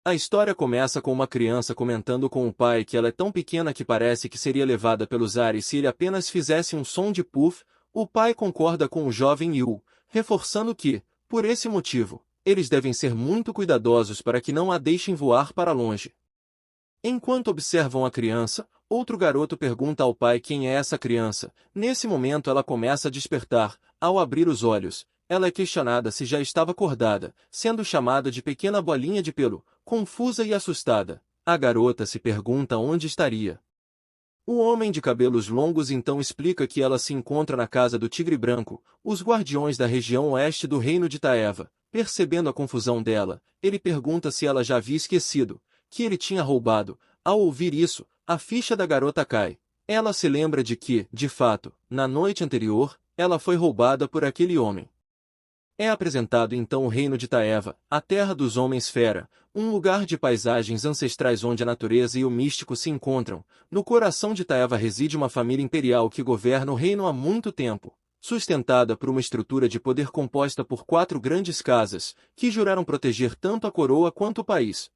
A história começa com uma criança comentando com o pai que ela é tão pequena que parece que seria levada pelos ares se ele apenas fizesse um som de puff. O pai concorda com o jovem Yu, reforçando que, por esse motivo, eles devem ser muito cuidadosos para que não a deixem voar para longe. Enquanto observam a criança, outro garoto pergunta ao pai quem é essa criança. Nesse momento ela começa a despertar. Ao abrir os olhos, ela é questionada se já estava acordada, sendo chamada de pequena bolinha de pelo. Confusa e assustada, a garota se pergunta onde estaria. O homem de cabelos longos então explica que ela se encontra na casa do Tigre Branco, os guardiões da região oeste do reino de Taeva. Percebendo a confusão dela, ele pergunta se ela já havia esquecido que ele tinha roubado. Ao ouvir isso, a ficha da garota cai. Ela se lembra de que, de fato, na noite anterior, ela foi roubada por aquele homem. É apresentado então o reino de Taeva, a terra dos homens fera, um lugar de paisagens ancestrais onde a natureza e o místico se encontram. No coração de Taeva reside uma família imperial que governa o reino há muito tempo, sustentada por uma estrutura de poder composta por 4 grandes casas, que juraram proteger tanto a coroa quanto o país.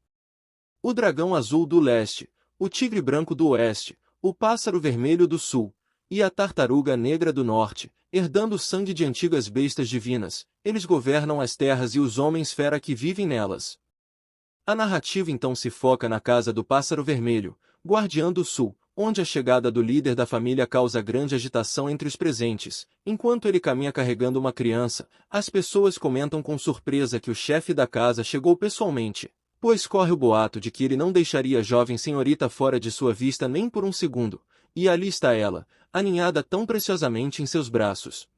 O dragão azul do leste, o tigre branco do oeste, o pássaro vermelho do sul, e a tartaruga negra do norte, herdando o sangue de antigas bestas divinas, eles governam as terras e os homens fera que vivem nelas. A narrativa então se foca na casa do pássaro vermelho, guardião do sul, onde a chegada do líder da família causa grande agitação entre os presentes. Enquanto ele caminha carregando uma criança, as pessoas comentam com surpresa que o chefe da casa chegou pessoalmente, pois corre o boato de que ele não deixaria a jovem senhorita fora de sua vista nem por um segundo, e ali está ela, aninhada tão preciosamente em seus braços.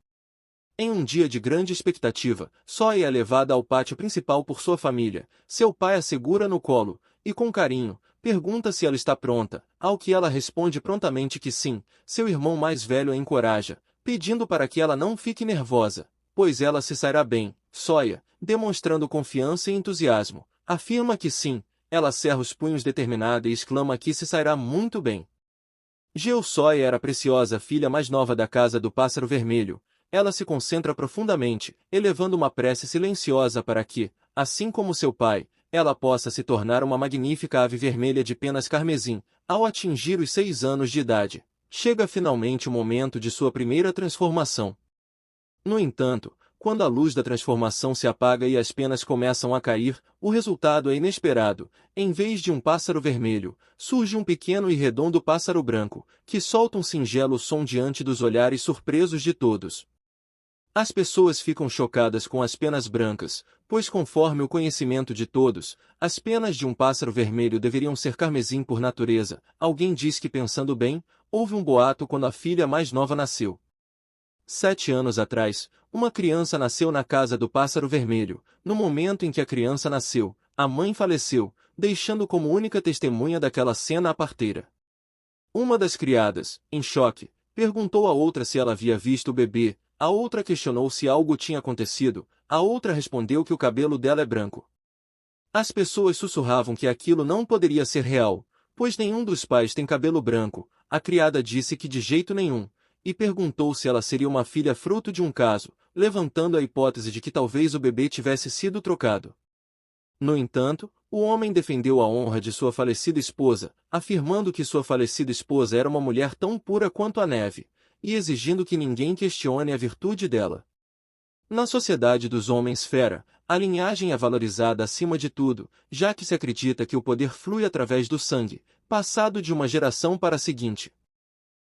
Em um dia de grande expectativa, Sóia é levada ao pátio principal por sua família. Seu pai a segura no colo, e com carinho, pergunta se ela está pronta, ao que ela responde prontamente que sim. Seu irmão mais velho a encoraja, pedindo para que ela não fique nervosa, pois ela se sairá bem. Sóia, demonstrando confiança e entusiasmo, afirma que sim. Ela cerra os punhos determinada e exclama que se sairá muito bem. Sóia era a preciosa filha mais nova da casa do Pássaro Vermelho. Ela se concentra profundamente, elevando uma prece silenciosa para que, assim como seu pai, ela possa se tornar uma magnífica ave vermelha de penas carmesim. Ao atingir os 6 anos de idade, chega finalmente o momento de sua primeira transformação. No entanto, quando a luz da transformação se apaga e as penas começam a cair, o resultado é inesperado. Em vez de um pássaro vermelho, surge um pequeno e redondo pássaro branco, que solta um singelo som diante dos olhares surpresos de todos. As pessoas ficam chocadas com as penas brancas, pois conforme o conhecimento de todos, as penas de um pássaro vermelho deveriam ser carmesim por natureza. Alguém diz que, pensando bem, houve um boato quando a filha mais nova nasceu. 7 anos atrás, uma criança nasceu na casa do Pássaro Vermelho. No momento em que a criança nasceu, a mãe faleceu, deixando como única testemunha daquela cena a parteira. Uma das criadas, em choque, perguntou à outra se ela havia visto o bebê. A outra questionou se algo tinha acontecido. A outra respondeu que o cabelo dela é branco. As pessoas sussurravam que aquilo não poderia ser real, pois nenhum dos pais tem cabelo branco. A criada disse que de jeito nenhum, e perguntou se ela seria uma filha fruto de um caso, levantando a hipótese de que talvez o bebê tivesse sido trocado. No entanto, o homem defendeu a honra de sua falecida esposa, afirmando que sua falecida esposa era uma mulher tão pura quanto a neve, e exigindo que ninguém questione a virtude dela. Na sociedade dos homens fera, a linhagem é valorizada acima de tudo, já que se acredita que o poder flui através do sangue, passado de uma geração para a seguinte.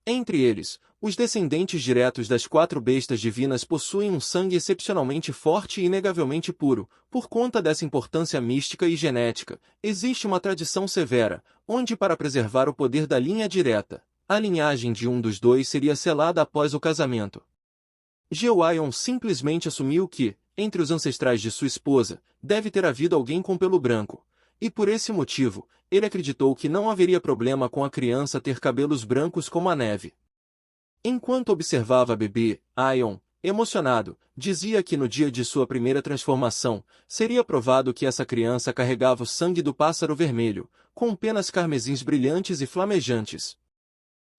Entre eles, os descendentes diretos das 4 bestas divinas possuem um sangue excepcionalmente forte e inegavelmente puro. Por conta dessa importância mística e genética, existe uma tradição severa, onde para preservar o poder da linha direta, a linhagem de um dos dois seria selada após o casamento. Geoion simplesmente assumiu que, entre os ancestrais de sua esposa, deve ter havido alguém com pelo branco, e por esse motivo, ele acreditou que não haveria problema com a criança ter cabelos brancos como a neve. Enquanto observava a bebê, Aion, emocionado, dizia que no dia de sua primeira transformação, seria provado que essa criança carregava o sangue do pássaro vermelho, com penas carmesins brilhantes e flamejantes.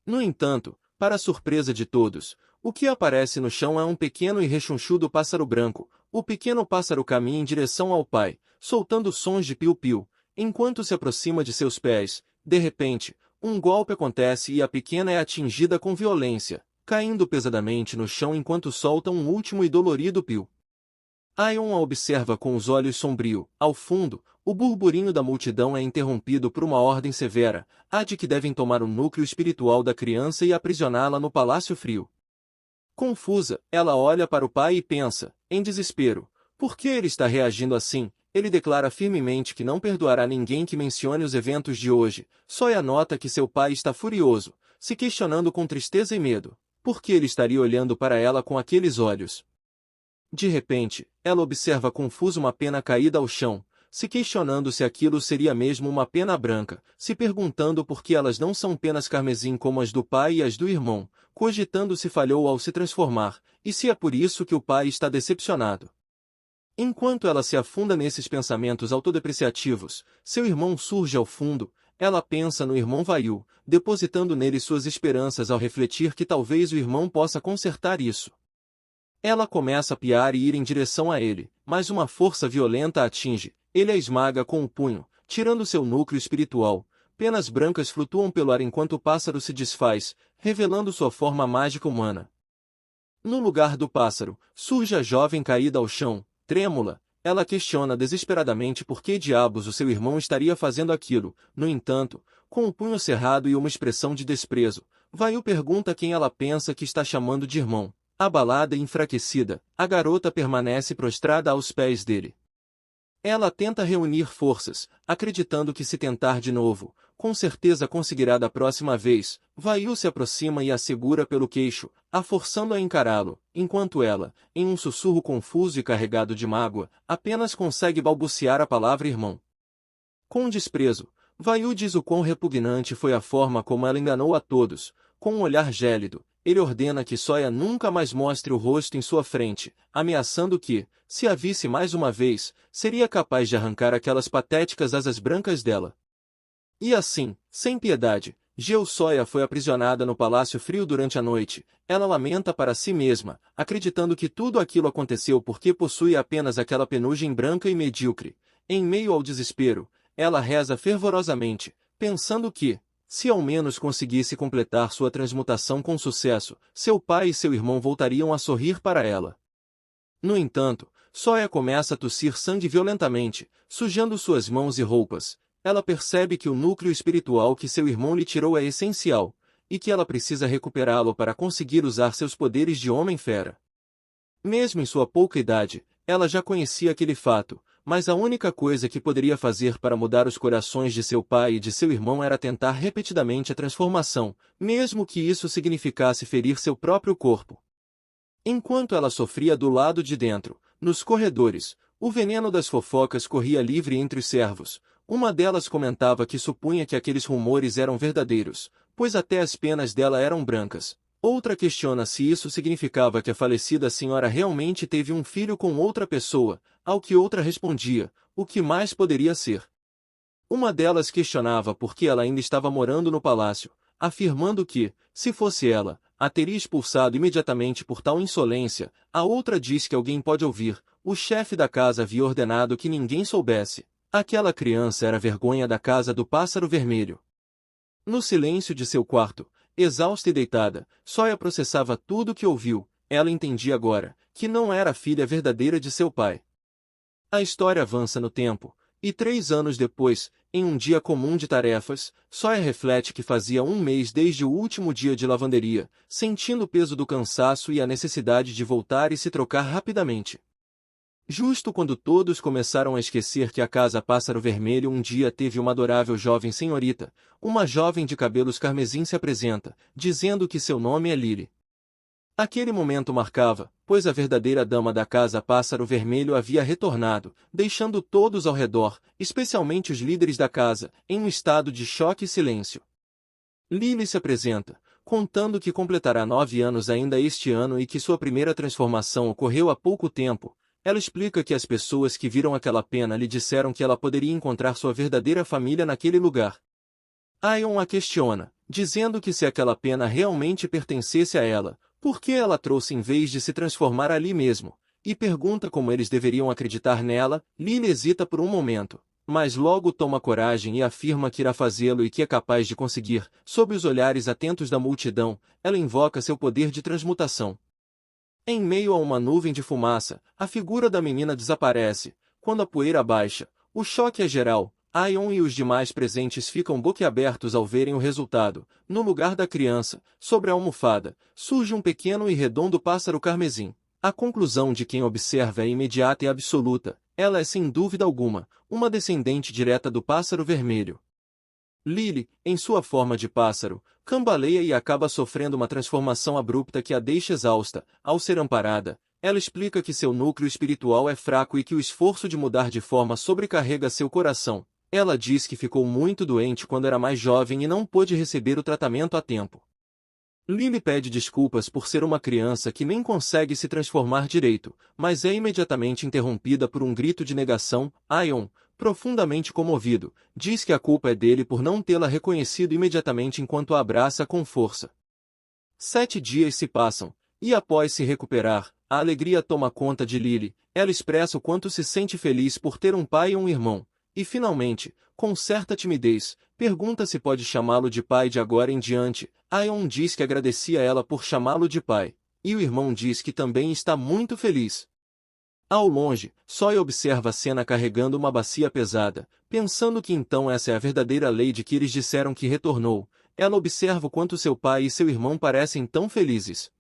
No entanto, para a surpresa de todos, o que aparece no chão é um pequeno e rechonchudo pássaro branco. O pequeno pássaro caminha em direção ao pai, soltando sons de piu-piu. Enquanto se aproxima de seus pés, de repente, um golpe acontece e a pequena é atingida com violência, caindo pesadamente no chão enquanto solta um último e dolorido pio. Aion a observa com os olhos sombrios. Ao fundo, o burburinho da multidão é interrompido por uma ordem severa, a de que devem tomar o núcleo espiritual da criança e aprisioná-la no Palácio Frio. Confusa, ela olha para o pai e pensa, em desespero, por que ele está reagindo assim? Ele declara firmemente que não perdoará ninguém que mencione os eventos de hoje, só nota que seu pai está furioso, se questionando com tristeza e medo. Por que ele estaria olhando para ela com aqueles olhos? De repente, ela observa confusa uma pena caída ao chão, se questionando se aquilo seria mesmo uma pena branca, se perguntando por que elas não são penas carmesim como as do pai e as do irmão, cogitando se falhou ao se transformar, e se é por isso que o pai está decepcionado. Enquanto ela se afunda nesses pensamentos autodepreciativos, seu irmão surge ao fundo, ela pensa no irmão Vaiu, depositando nele suas esperanças ao refletir que talvez o irmão possa consertar isso. Ela começa a piar e ir em direção a ele, mas uma força violenta a atinge, ele a esmaga com o punho, tirando seu núcleo espiritual. Penas brancas flutuam pelo ar enquanto o pássaro se desfaz, revelando sua forma mágica humana. No lugar do pássaro, surge a jovem caída ao chão, trêmula. Ela questiona desesperadamente por que diabos o seu irmão estaria fazendo aquilo. No entanto, com o punho cerrado e uma expressão de desprezo, Vaiu pergunta quem ela pensa que está chamando de irmão. Abalada e enfraquecida, a garota permanece prostrada aos pés dele. Ela tenta reunir forças, acreditando que se tentar de novo, com certeza conseguirá da próxima vez. Vaiu se aproxima e a segura pelo queixo, a forçando a encará-lo, enquanto ela, em um sussurro confuso e carregado de mágoa, apenas consegue balbuciar a palavra irmão. Com desprezo, Vaiu diz o quão repugnante foi a forma como ela enganou a todos. Com um olhar gélido, ele ordena que Sóia nunca mais mostre o rosto em sua frente, ameaçando que, se a visse mais uma vez, seria capaz de arrancar aquelas patéticas asas brancas dela. E assim, sem piedade, Sóia foi aprisionada no Palácio Frio durante a noite. Ela lamenta para si mesma, acreditando que tudo aquilo aconteceu porque possui apenas aquela penugem branca e medíocre. Em meio ao desespero, ela reza fervorosamente, pensando que, se ao menos conseguisse completar sua transmutação com sucesso, seu pai e seu irmão voltariam a sorrir para ela. No entanto, Sóia começa a tossir sangue violentamente, sujando suas mãos e roupas. Ela percebe que o núcleo espiritual que seu irmão lhe tirou é essencial, e que ela precisa recuperá-lo para conseguir usar seus poderes de homem-fera. Mesmo em sua pouca idade, ela já conhecia aquele fato, mas a única coisa que poderia fazer para mudar os corações de seu pai e de seu irmão era tentar repetidamente a transformação, mesmo que isso significasse ferir seu próprio corpo. Enquanto ela sofria do lado de dentro, nos corredores, o veneno das fofocas corria livre entre os servos. Uma delas comentava que supunha que aqueles rumores eram verdadeiros, pois até as penas dela eram brancas. Outra questiona se isso significava que a falecida senhora realmente teve um filho com outra pessoa, ao que outra respondia, o que mais poderia ser. Uma delas questionava por que ela ainda estava morando no palácio, afirmando que, se fosse ela, a teria expulsado imediatamente por tal insolência. A outra diz que alguém pode ouvir, o chefe da casa havia ordenado que ninguém soubesse. Aquela criança era a vergonha da casa do Pássaro Vermelho. No silêncio de seu quarto, exausta e deitada, Sóia processava tudo o que ouviu. Ela entendia agora, que não era a filha verdadeira de seu pai. A história avança no tempo, e 3 anos depois, em um dia comum de tarefas, Sóia reflete que fazia 1 mês desde o último dia de lavanderia, sentindo o peso do cansaço e a necessidade de voltar e se trocar rapidamente. Justo quando todos começaram a esquecer que a casa Pássaro Vermelho um dia teve uma adorável jovem senhorita, uma jovem de cabelos carmesim se apresenta, dizendo que seu nome é Lily. Aquele momento marcava, pois a verdadeira dama da casa Pássaro Vermelho havia retornado, deixando todos ao redor, especialmente os líderes da casa, em um estado de choque e silêncio. Lily se apresenta, contando que completará 9 anos ainda este ano e que sua primeira transformação ocorreu há pouco tempo. Ela explica que as pessoas que viram aquela pena lhe disseram que ela poderia encontrar sua verdadeira família naquele lugar. Aion a questiona, dizendo que se aquela pena realmente pertencesse a ela, por que ela trouxe em vez de se transformar ali mesmo, e pergunta como eles deveriam acreditar nela. Lily hesita por um momento, mas logo toma coragem e afirma que irá fazê-lo e que é capaz de conseguir. Sob os olhares atentos da multidão, ela invoca seu poder de transmutação. Em meio a uma nuvem de fumaça, a figura da menina desaparece. Quando a poeira baixa, o choque é geral. Aion e os demais presentes ficam boquiabertos ao verem o resultado. No lugar da criança, sobre a almofada, surge um pequeno e redondo pássaro carmesim. A conclusão de quem observa é imediata e absoluta. Ela é sem dúvida alguma uma descendente direta do pássaro vermelho. Lily, em sua forma de pássaro, cambaleia e acaba sofrendo uma transformação abrupta que a deixa exausta. Ao ser amparada, ela explica que seu núcleo espiritual é fraco e que o esforço de mudar de forma sobrecarrega seu coração. Ela diz que ficou muito doente quando era mais jovem e não pôde receber o tratamento a tempo. Lily pede desculpas por ser uma criança que nem consegue se transformar direito, mas é imediatamente interrompida por um grito de negação. Aion, profundamente comovido, diz que a culpa é dele por não tê-la reconhecido imediatamente enquanto a abraça com força. 7 dias se passam, e após se recuperar, a alegria toma conta de Lily. Ela expressa o quanto se sente feliz por ter um pai e um irmão, e finalmente, com certa timidez, pergunta se pode chamá-lo de pai de agora em diante. Aion diz que agradecia a ela por chamá-lo de pai, e o irmão diz que também está muito feliz. Ao longe, Soya observa a cena carregando uma bacia pesada, pensando que então essa é a verdadeira Lady que eles disseram que retornou. Ela observa o quanto seu pai e seu irmão parecem tão felizes.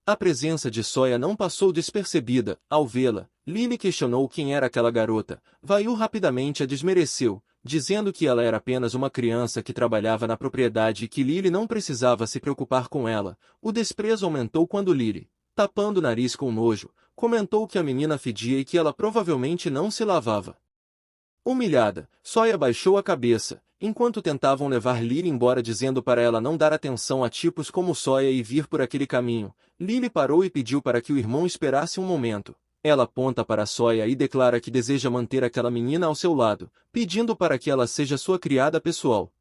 A presença de Soya não passou despercebida. Ao vê-la, Lily questionou quem era aquela garota. Vaiu rapidamente a desmereceu, dizendo que ela era apenas uma criança que trabalhava na propriedade e que Lily não precisava se preocupar com ela. O desprezo aumentou quando Lily, tapando o nariz com nojo, comentou que a menina fedia e que ela provavelmente não se lavava. Humilhada, Soya baixou a cabeça, enquanto tentavam levar Lily embora dizendo para ela não dar atenção a tipos como Soya e vir por aquele caminho. Lily parou e pediu para que o irmão esperasse um momento. Ela aponta para Soya e declara que deseja manter aquela menina ao seu lado, pedindo para que ela seja sua criada pessoal.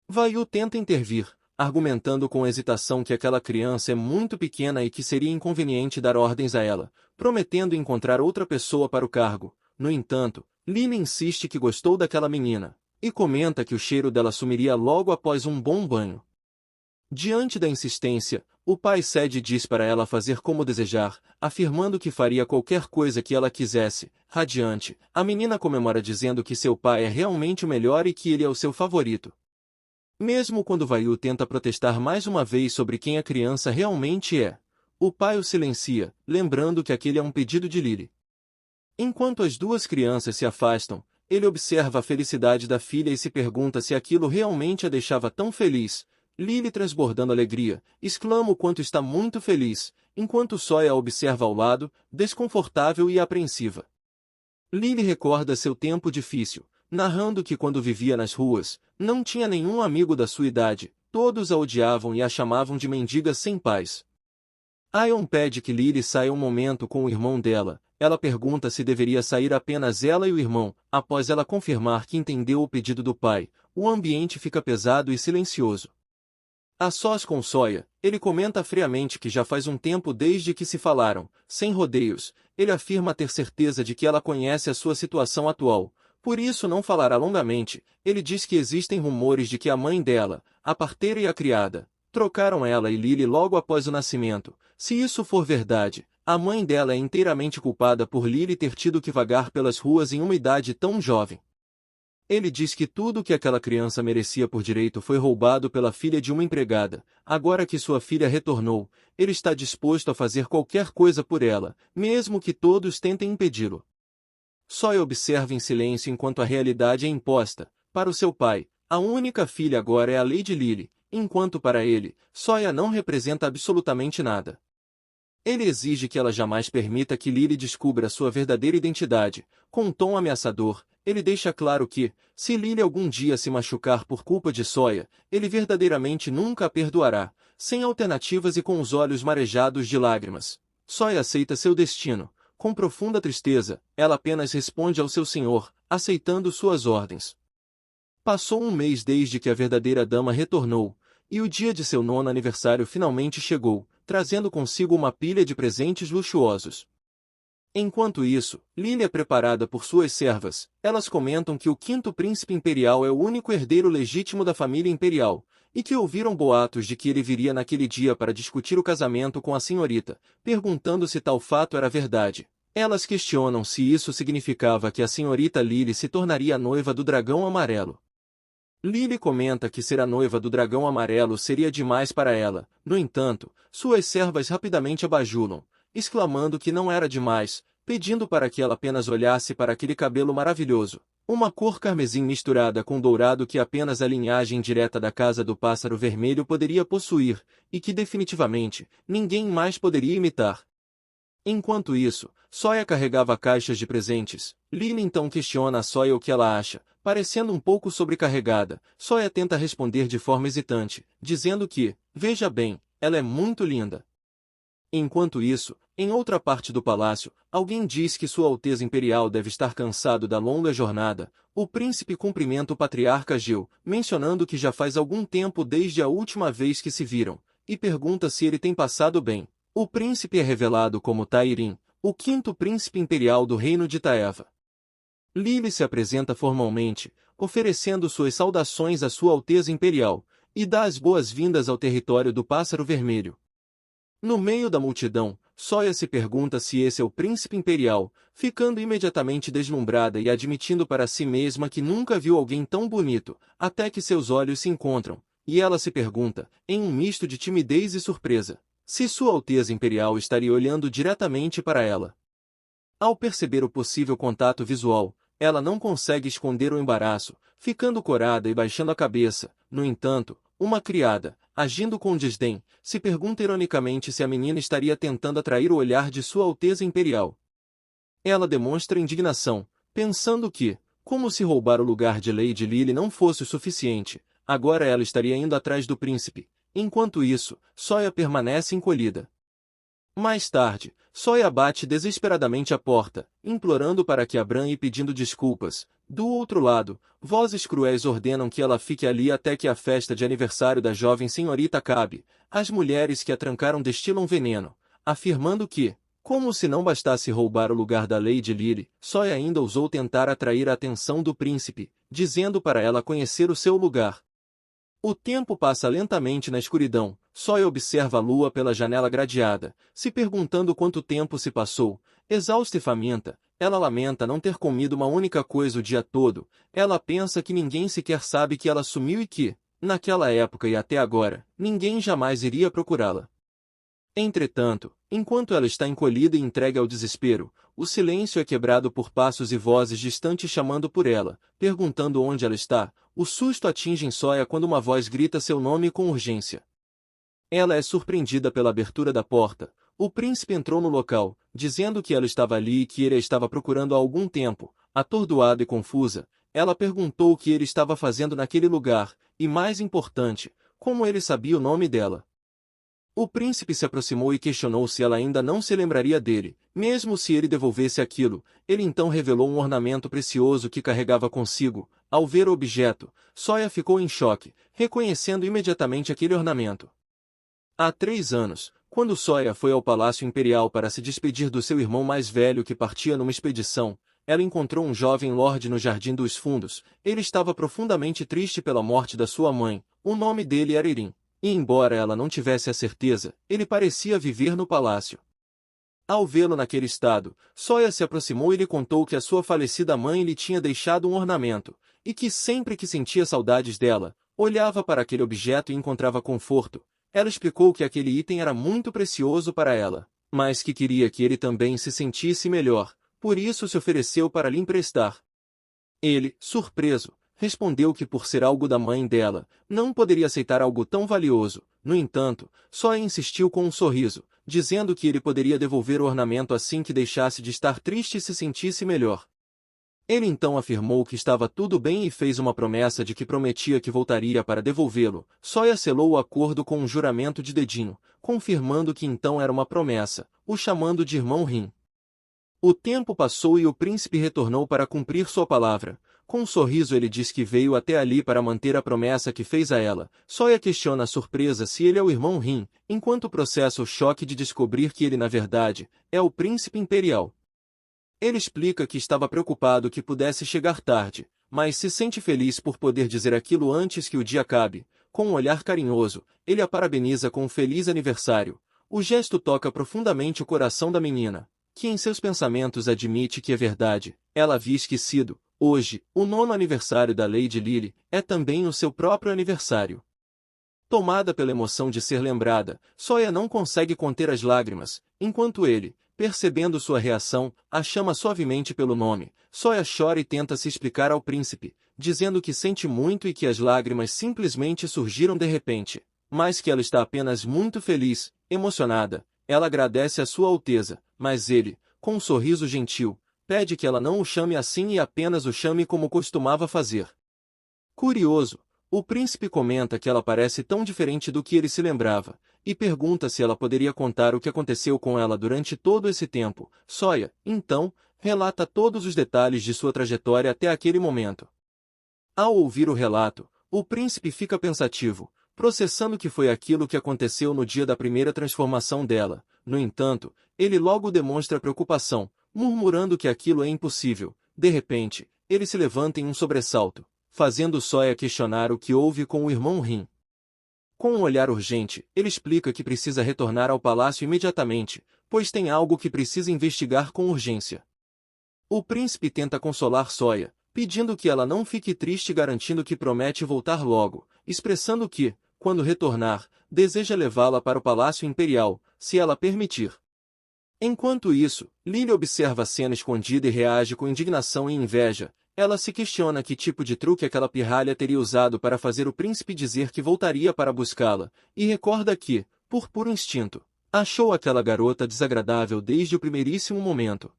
Vaiu tenta intervir, argumentando com hesitação que aquela criança é muito pequena e que seria inconveniente dar ordens a ela, prometendo encontrar outra pessoa para o cargo. No entanto, Lily insiste que gostou daquela menina, e comenta que o cheiro dela sumiria logo após um bom banho. Diante da insistência, o pai cede e diz para ela fazer como desejar, afirmando que faria qualquer coisa que ela quisesse. Radiante, a menina comemora dizendo que seu pai é realmente o melhor e que ele é o seu favorito. Mesmo quando Vaiu tenta protestar mais uma vez sobre quem a criança realmente é, o pai o silencia, lembrando que aquele é um pedido de Lily. Enquanto as duas crianças se afastam, ele observa a felicidade da filha e se pergunta se aquilo realmente a deixava tão feliz. Lily, transbordando alegria, exclama o quanto está muito feliz, enquanto Soya a observa ao lado, desconfortável e apreensiva. Lily recorda seu tempo difícil, narrando que quando vivia nas ruas, não tinha nenhum amigo da sua idade, todos a odiavam e a chamavam de mendiga sem paz. Aion pede que Lily saia um momento com o irmão dela. Ela pergunta se deveria sair apenas ela e o irmão. Após ela confirmar que entendeu o pedido do pai, o ambiente fica pesado e silencioso. A sós com Soya, ele comenta friamente que já faz um tempo desde que se falaram, sem rodeios. Ele afirma ter certeza de que ela conhece a sua situação atual, por isso não falará longamente. Ele diz que existem rumores de que a mãe dela, a parteira e a criada, trocaram ela e Lily logo após o nascimento. Se isso for verdade, a mãe dela é inteiramente culpada por Lily ter tido que vagar pelas ruas em uma idade tão jovem. Ele diz que tudo o que aquela criança merecia por direito foi roubado pela filha de uma empregada. Agora que sua filha retornou, ele está disposto a fazer qualquer coisa por ela, mesmo que todos tentem impedi-lo. Soya observa em silêncio enquanto a realidade é imposta. Para o seu pai, a única filha agora é a Lady Lily, enquanto para ele, Soya não representa absolutamente nada. Ele exige que ela jamais permita que Lily descubra sua verdadeira identidade. Com um tom ameaçador, ele deixa claro que, se Lily algum dia se machucar por culpa de Soya, ele verdadeiramente nunca a perdoará. Sem alternativas e com os olhos marejados de lágrimas, Soya aceita seu destino. Com profunda tristeza, ela apenas responde ao seu senhor, aceitando suas ordens. Passou um mês desde que a verdadeira dama retornou, e o dia de seu 9º aniversário finalmente chegou, trazendo consigo uma pilha de presentes luxuosos. Enquanto isso, Lily é preparada por suas servas. Elas comentam que o quinto príncipe imperial é o único herdeiro legítimo da família imperial, e que ouviram boatos de que ele viria naquele dia para discutir o casamento com a senhorita, perguntando se tal fato era verdade. Elas questionam se isso significava que a senhorita Lily se tornaria a noiva do dragão amarelo. Lily comenta que ser a noiva do dragão amarelo seria demais para ela. No entanto, suas servas rapidamente a bajulam, exclamando que não era demais, pedindo para que ela apenas olhasse para aquele cabelo maravilhoso, uma cor carmesim misturada com dourado que apenas a linhagem direta da Casa do Pássaro Vermelho poderia possuir, e que definitivamente ninguém mais poderia imitar. Enquanto isso, Sawyer carregava caixas de presentes. Lily então questiona a Sawyer o que ela acha, parecendo um pouco sobrecarregada. Sawyer tenta responder de forma hesitante, dizendo que, veja bem, ela é muito linda. Enquanto isso, em outra parte do palácio, alguém diz que Sua Alteza Imperial deve estar cansado da longa jornada. O príncipe cumprimenta o patriarca Gil, mencionando que já faz algum tempo desde a última vez que se viram, e pergunta se ele tem passado bem. O príncipe é revelado como Tairin, o quinto príncipe imperial do reino de Taeva. Lily se apresenta formalmente, oferecendo suas saudações à Sua Alteza Imperial, e dá as boas-vindas ao território do Pássaro Vermelho. No meio da multidão, Sawyer se pergunta se esse é o príncipe imperial, ficando imediatamente deslumbrada e admitindo para si mesma que nunca viu alguém tão bonito, até que seus olhos se encontram, e ela se pergunta, em um misto de timidez e surpresa, se Sua Alteza Imperial estaria olhando diretamente para ela. Ao perceber o possível contato visual, ela não consegue esconder o embaraço, ficando corada e baixando a cabeça. No entanto, uma criada, agindo com desdém, se pergunta ironicamente se a menina estaria tentando atrair o olhar de Sua Alteza Imperial. Ela demonstra indignação, pensando que, como se roubar o lugar de Lady Lily não fosse o suficiente, agora ela estaria indo atrás do príncipe. Enquanto isso, Sawyer permanece encolhida. Mais tarde, Sawyer bate desesperadamente à porta, implorando para que abram e pedindo desculpas. Do outro lado, vozes cruéis ordenam que ela fique ali até que a festa de aniversário da jovem senhorita acabe. As mulheres que a trancaram destilam veneno, afirmando que, como se não bastasse roubar o lugar da Lady Lily, Sawyer ainda ousou tentar atrair a atenção do príncipe, dizendo para ela conhecer o seu lugar. O tempo passa lentamente na escuridão. Sawyer observa a lua pela janela gradeada, se perguntando quanto tempo se passou. Exausta e faminta, ela lamenta não ter comido uma única coisa o dia todo. Ela pensa que ninguém sequer sabe que ela sumiu e que, naquela época e até agora, ninguém jamais iria procurá-la. Entretanto, enquanto ela está encolhida e entregue ao desespero, o silêncio é quebrado por passos e vozes distantes chamando por ela, perguntando onde ela está. O susto atinge Sawyer quando uma voz grita seu nome com urgência. Ela é surpreendida pela abertura da porta. O príncipe entrou no local, dizendo que ela estava ali e que ele a estava procurando há algum tempo. Atordoada e confusa, ela perguntou o que ele estava fazendo naquele lugar, e mais importante, como ele sabia o nome dela. O príncipe se aproximou e questionou se ela ainda não se lembraria dele, mesmo se ele devolvesse aquilo. Ele então revelou um ornamento precioso que carregava consigo. Ao ver o objeto, Sawyer ficou em choque, reconhecendo imediatamente aquele ornamento. Há 3 anos, quando Sawyer foi ao Palácio Imperial para se despedir do seu irmão mais velho que partia numa expedição, ela encontrou um jovem lorde no Jardim dos Fundos. Ele estava profundamente triste pela morte da sua mãe. O nome dele era Irin. E embora ela não tivesse a certeza, ele parecia viver no palácio. Ao vê-lo naquele estado, Sawyer se aproximou e lhe contou que a sua falecida mãe lhe tinha deixado um ornamento, e que sempre que sentia saudades dela, olhava para aquele objeto e encontrava conforto. Ela explicou que aquele item era muito precioso para ela, mas que queria que ele também se sentisse melhor, por isso se ofereceu para lhe emprestar. Ele, surpreso, respondeu que por ser algo da mãe dela, não poderia aceitar algo tão valioso. No entanto, Sawyer insistiu com um sorriso, dizendo que ele poderia devolver o ornamento assim que deixasse de estar triste e se sentisse melhor. Ele então afirmou que estava tudo bem e fez uma promessa de que prometia que voltaria para devolvê-lo. Sawyer selou o acordo com um juramento de dedinho, confirmando que então era uma promessa, o chamando de irmão Rin. O tempo passou e o príncipe retornou para cumprir sua palavra. Com um sorriso ele diz que veio até ali para manter a promessa que fez a ela. Sawyer questiona a surpresa se ele é o irmão Rin, enquanto processa o choque de descobrir que ele na verdade, é o príncipe imperial. Ele explica que estava preocupado que pudesse chegar tarde, mas se sente feliz por poder dizer aquilo antes que o dia acabe. Com um olhar carinhoso, ele a parabeniza com um feliz aniversário. O gesto toca profundamente o coração da menina, que em seus pensamentos admite que é verdade. Ela havia esquecido. Hoje, o 9º aniversário da Lady Lily, é também o seu próprio aniversário. Tomada pela emoção de ser lembrada, Sawyer não consegue conter as lágrimas, enquanto ele, percebendo sua reação, a chama suavemente pelo nome. Sawyer chora e tenta se explicar ao príncipe, dizendo que sente muito e que as lágrimas simplesmente surgiram de repente, mas que ela está apenas muito feliz, emocionada. Ela agradece a Sua Alteza, mas ele, com um sorriso gentil, pede que ela não o chame assim e apenas o chame como costumava fazer. Curioso, o príncipe comenta que ela parece tão diferente do que ele se lembrava, e pergunta se ela poderia contar o que aconteceu com ela durante todo esse tempo. Sawyer, então, relata todos os detalhes de sua trajetória até aquele momento. Ao ouvir o relato, o príncipe fica pensativo, processando que foi aquilo que aconteceu no dia da primeira transformação dela. No entanto, ele logo demonstra preocupação, murmurando que aquilo é impossível. De repente, ele se levanta em um sobressalto, fazendo Sawyer questionar o que houve com o irmão Rin. Com um olhar urgente, ele explica que precisa retornar ao palácio imediatamente, pois tem algo que precisa investigar com urgência. O príncipe tenta consolar Sawyer, pedindo que ela não fique triste e garantindo que promete voltar logo, expressando que, quando retornar, deseja levá-la para o Palácio Imperial, se ela permitir. Enquanto isso, Lily observa a cena escondida e reage com indignação e inveja. Ela se questiona que tipo de truque aquela pirralha teria usado para fazer o príncipe dizer que voltaria para buscá-la, e recorda que, por puro instinto, achou aquela garota desagradável desde o primeiríssimo momento.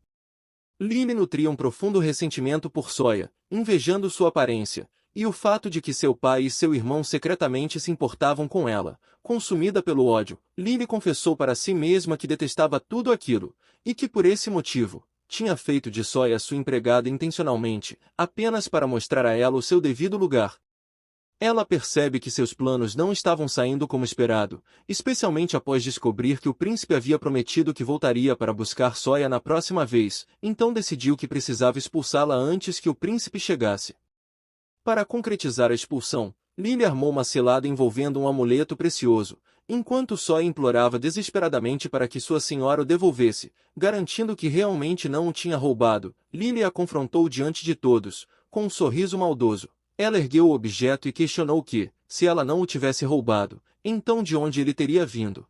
Lily nutria um profundo ressentimento por Sawyer, invejando sua aparência, e o fato de que seu pai e seu irmão secretamente se importavam com ela. Consumida pelo ódio, Lily confessou para si mesma que detestava tudo aquilo, e que por esse motivo, tinha feito de Sawyer sua empregada intencionalmente, apenas para mostrar a ela o seu devido lugar. Ela percebe que seus planos não estavam saindo como esperado, especialmente após descobrir que o príncipe havia prometido que voltaria para buscar Sawyer na próxima vez, então decidiu que precisava expulsá-la antes que o príncipe chegasse. Para concretizar a expulsão, Lily armou uma cilada envolvendo um amuleto precioso, enquanto Sawyer implorava desesperadamente para que sua senhora o devolvesse, garantindo que realmente não o tinha roubado. Lily a confrontou diante de todos, com um sorriso maldoso. Ela ergueu o objeto e questionou que, se ela não o tivesse roubado, então de onde ele teria vindo?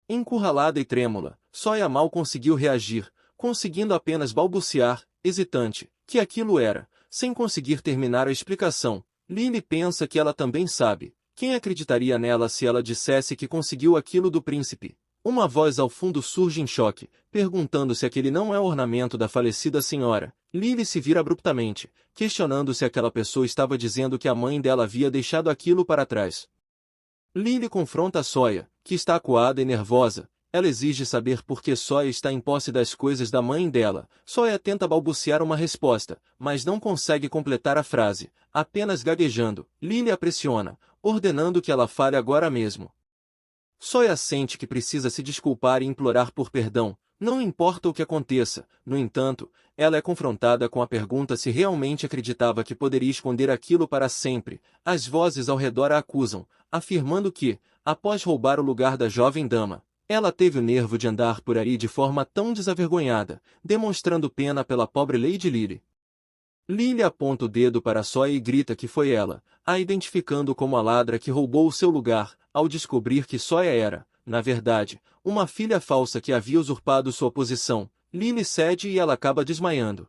Encurralada e trêmula, Sawyer mal conseguiu reagir, conseguindo apenas balbuciar, hesitante, que aquilo era. Sem conseguir terminar a explicação, Lily pensa que ela também sabe. Quem acreditaria nela se ela dissesse que conseguiu aquilo do príncipe? Uma voz ao fundo surge em choque, perguntando se aquele não é o ornamento da falecida senhora. Lily se vira abruptamente, questionando se aquela pessoa estava dizendo que a mãe dela havia deixado aquilo para trás. Lily confronta Sawyer, que está acuada e nervosa. Ela exige saber por que Sawyer está em posse das coisas da mãe dela. Sawyer tenta balbuciar uma resposta, mas não consegue completar a frase, apenas gaguejando. Lily a pressiona, ordenando que ela fale agora mesmo. Sawyer sente que precisa se desculpar e implorar por perdão, não importa o que aconteça. No entanto, ela é confrontada com a pergunta se realmente acreditava que poderia esconder aquilo para sempre. As vozes ao redor a acusam, afirmando que, após roubar o lugar da jovem dama, ela teve o nervo de andar por aí de forma tão desavergonhada, demonstrando pena pela pobre Lady Lily. Lily aponta o dedo para Sawyer e grita que foi ela, a identificando como a ladra que roubou o seu lugar, ao descobrir que Sawyer era, na verdade, uma filha falsa que havia usurpado sua posição. Lily cede e ela acaba desmaiando.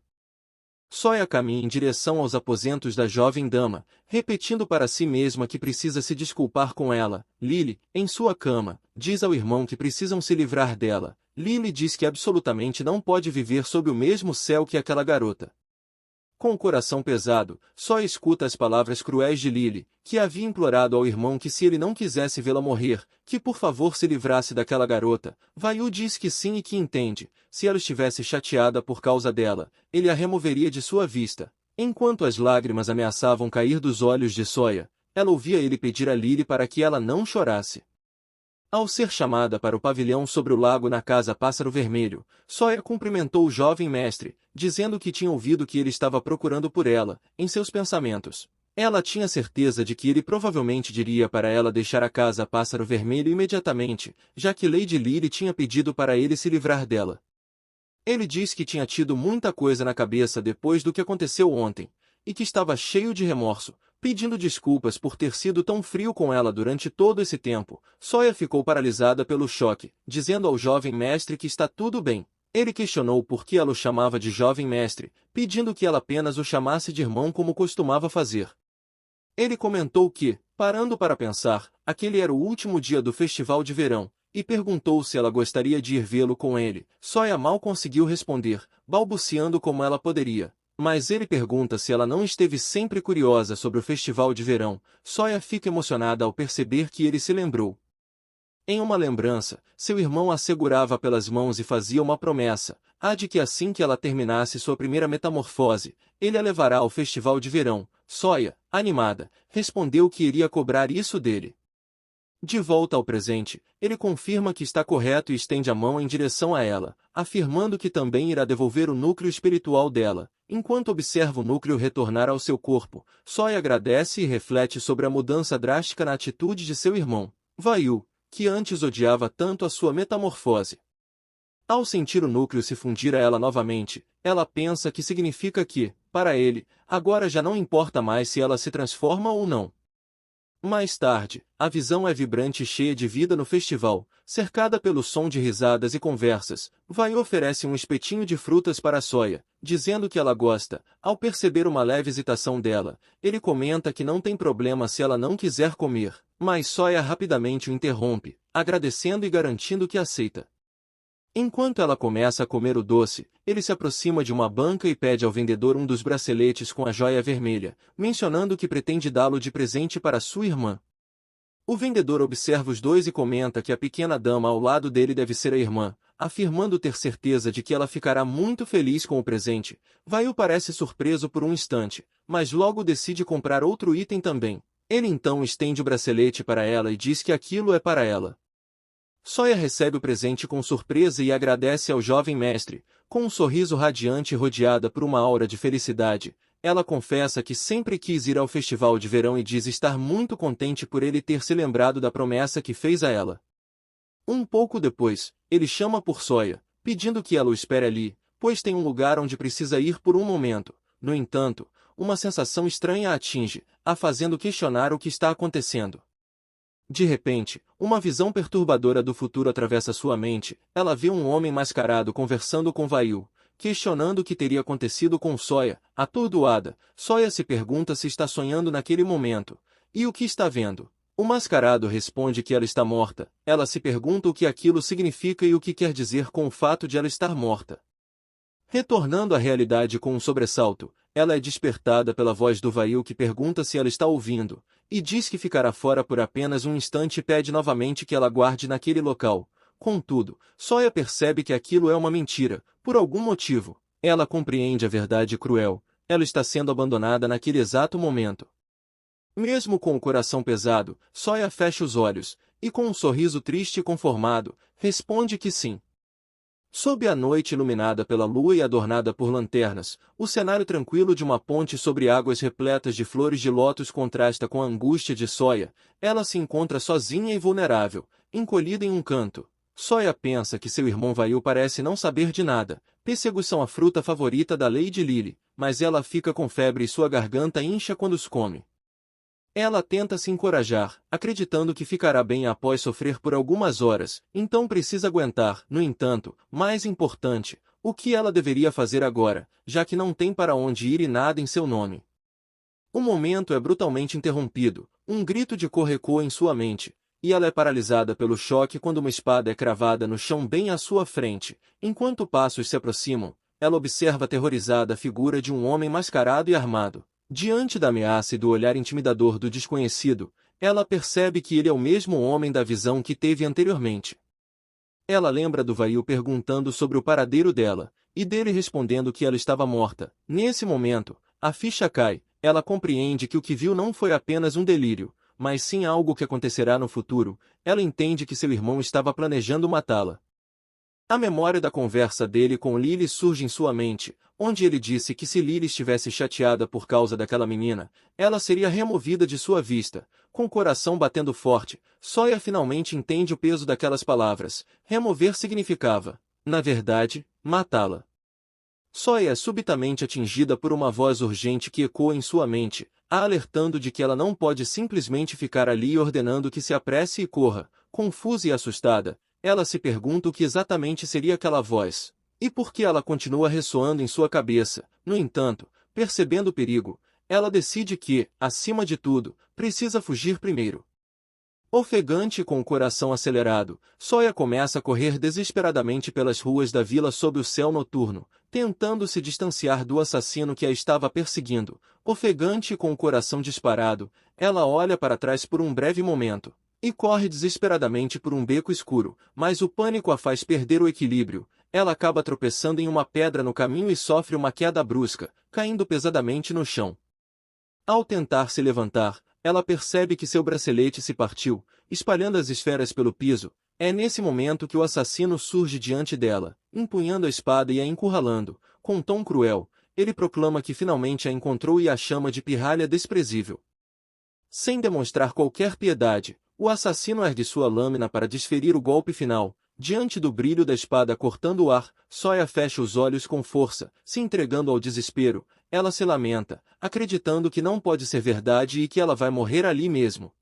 Sawyer caminha em direção aos aposentos da jovem dama, repetindo para si mesma que precisa se desculpar com ela. Lily, em sua cama, diz ao irmão que precisam se livrar dela. Lily diz que absolutamente não pode viver sob o mesmo céu que aquela garota. Com o coração pesado, só escuta as palavras cruéis de Lily, que havia implorado ao irmão que se ele não quisesse vê-la morrer, que por favor se livrasse daquela garota. Vaiu diz que sim e que entende. Se ela estivesse chateada por causa dela, ele a removeria de sua vista. Enquanto as lágrimas ameaçavam cair dos olhos de Sawyer, ela ouvia ele pedir a Lily para que ela não chorasse. Ao ser chamada para o pavilhão sobre o lago na casa Pássaro Vermelho, Sawyer cumprimentou o jovem mestre, dizendo que tinha ouvido que ele estava procurando por ela, em seus pensamentos. Ela tinha certeza de que ele provavelmente diria para ela deixar a casa Pássaro Vermelho imediatamente, já que Lady Lily tinha pedido para ele se livrar dela. Ele disse que tinha tido muita coisa na cabeça depois do que aconteceu ontem, e que estava cheio de remorso, pedindo desculpas por ter sido tão frio com ela durante todo esse tempo. Sawyer ficou paralisada pelo choque, dizendo ao jovem mestre que está tudo bem. Ele questionou por que ela o chamava de jovem mestre, pedindo que ela apenas o chamasse de irmão como costumava fazer. Ele comentou que, parando para pensar, aquele era o último dia do festival de verão, e perguntou se ela gostaria de ir vê-lo com ele. Sawyer mal conseguiu responder, balbuciando como ela poderia. Mas ele pergunta se ela não esteve sempre curiosa sobre o festival de verão. Sawyer fica emocionada ao perceber que ele se lembrou. Em uma lembrança, seu irmão a segurava pelas mãos e fazia uma promessa, a de que assim que ela terminasse sua primeira metamorfose, ele a levará ao festival de verão. Sawyer, animada, respondeu que iria cobrar isso dele. De volta ao presente, ele confirma que está correto e estende a mão em direção a ela, afirmando que também irá devolver o núcleo espiritual dela. Enquanto observa o núcleo retornar ao seu corpo, Sawyer agradece e reflete sobre a mudança drástica na atitude de seu irmão, Vayu, que antes odiava tanto a sua metamorfose. Ao sentir o núcleo se fundir a ela novamente, ela pensa que significa que, para ele, agora já não importa mais se ela se transforma ou não. Mais tarde, a visão é vibrante e cheia de vida no festival, cercada pelo som de risadas e conversas. Vai oferece um espetinho de frutas para Sawyer, dizendo que ela gosta. Ao perceber uma leve hesitação dela, ele comenta que não tem problema se ela não quiser comer, mas Sawyer rapidamente o interrompe, agradecendo e garantindo que aceita. Enquanto ela começa a comer o doce, ele se aproxima de uma banca e pede ao vendedor um dos braceletes com a joia vermelha, mencionando que pretende dá-lo de presente para sua irmã. O vendedor observa os dois e comenta que a pequena dama ao lado dele deve ser a irmã, afirmando ter certeza de que ela ficará muito feliz com o presente. Vayu parece surpreso por um instante, mas logo decide comprar outro item também. Ele então estende o bracelete para ela e diz que aquilo é para ela. Sawyer recebe o presente com surpresa e agradece ao jovem mestre, com um sorriso radiante e rodeada por uma aura de felicidade. Ela confessa que sempre quis ir ao festival de verão e diz estar muito contente por ele ter se lembrado da promessa que fez a ela. Um pouco depois, ele chama por Sawyer, pedindo que ela o espere ali, pois tem um lugar onde precisa ir por um momento. No entanto, uma sensação estranha a atinge, a fazendo questionar o que está acontecendo. De repente, uma visão perturbadora do futuro atravessa sua mente. Ela vê um homem mascarado conversando com Vayu, questionando o que teria acontecido com Sawyer. Atordoada, Sawyer se pergunta se está sonhando naquele momento. E o que está vendo? O mascarado responde que ela está morta. Ela se pergunta o que aquilo significa e o que quer dizer com o fato de ela estar morta. Retornando à realidade com um sobressalto, ela é despertada pela voz do Vayu que pergunta se ela está ouvindo, e diz que ficará fora por apenas um instante e pede novamente que ela aguarde naquele local. Contudo, Sawyer percebe que aquilo é uma mentira, por algum motivo. Ela compreende a verdade cruel, ela está sendo abandonada naquele exato momento. Mesmo com o coração pesado, Sawyer fecha os olhos, e com um sorriso triste e conformado, responde que sim. Sob a noite iluminada pela lua e adornada por lanternas, o cenário tranquilo de uma ponte sobre águas repletas de flores de lótus contrasta com a angústia de Sawyer. Ela se encontra sozinha e vulnerável, encolhida em um canto. Sawyer pensa que seu irmão Vayu parece não saber de nada. Pêssegos são a fruta favorita da Lady Lily, mas ela fica com febre e sua garganta incha quando os come. Ela tenta se encorajar, acreditando que ficará bem após sofrer por algumas horas, então precisa aguentar. No entanto, mais importante, o que ela deveria fazer agora, já que não tem para onde ir e nada em seu nome. O momento é brutalmente interrompido, um grito de cor ecoa em sua mente, e ela é paralisada pelo choque quando uma espada é cravada no chão bem à sua frente. Enquanto passos se aproximam, ela observa aterrorizada a figura de um homem mascarado e armado. Diante da ameaça e do olhar intimidador do desconhecido, ela percebe que ele é o mesmo homem da visão que teve anteriormente. Ela lembra do Vayu perguntando sobre o paradeiro dela, e dele respondendo que ela estava morta. Nesse momento, a ficha cai, ela compreende que o que viu não foi apenas um delírio, mas sim algo que acontecerá no futuro. Ela entende que seu irmão estava planejando matá-la. A memória da conversa dele com Lily surge em sua mente, onde ele disse que se Lily estivesse chateada por causa daquela menina, ela seria removida de sua vista. Com o coração batendo forte, Sawyer finalmente entende o peso daquelas palavras. Remover significava, na verdade, matá-la. Sawyer é subitamente atingida por uma voz urgente que ecoa em sua mente, a alertando de que ela não pode simplesmente ficar ali e ordenando que se apresse e corra. Confusa e assustada, ela se pergunta o que exatamente seria aquela voz, e por que ela continua ressoando em sua cabeça. No entanto, percebendo o perigo, ela decide que, acima de tudo, precisa fugir primeiro. Ofegante e com o coração acelerado, Sawyer começa a correr desesperadamente pelas ruas da vila sob o céu noturno, tentando se distanciar do assassino que a estava perseguindo. Ofegante e com o coração disparado, ela olha para trás por um breve momento, e corre desesperadamente por um beco escuro, mas o pânico a faz perder o equilíbrio. Ela acaba tropeçando em uma pedra no caminho e sofre uma queda brusca, caindo pesadamente no chão. Ao tentar se levantar, ela percebe que seu bracelete se partiu, espalhando as esferas pelo piso. É nesse momento que o assassino surge diante dela, empunhando a espada e a encurralando. Com um tom cruel, ele proclama que finalmente a encontrou e a chama de pirralha desprezível. Sem demonstrar qualquer piedade, o assassino ergue sua lâmina para desferir o golpe final. Diante do brilho da espada cortando o ar, Sawyer fecha os olhos com força, se entregando ao desespero. Ela se lamenta, acreditando que não pode ser verdade e que ela vai morrer ali mesmo.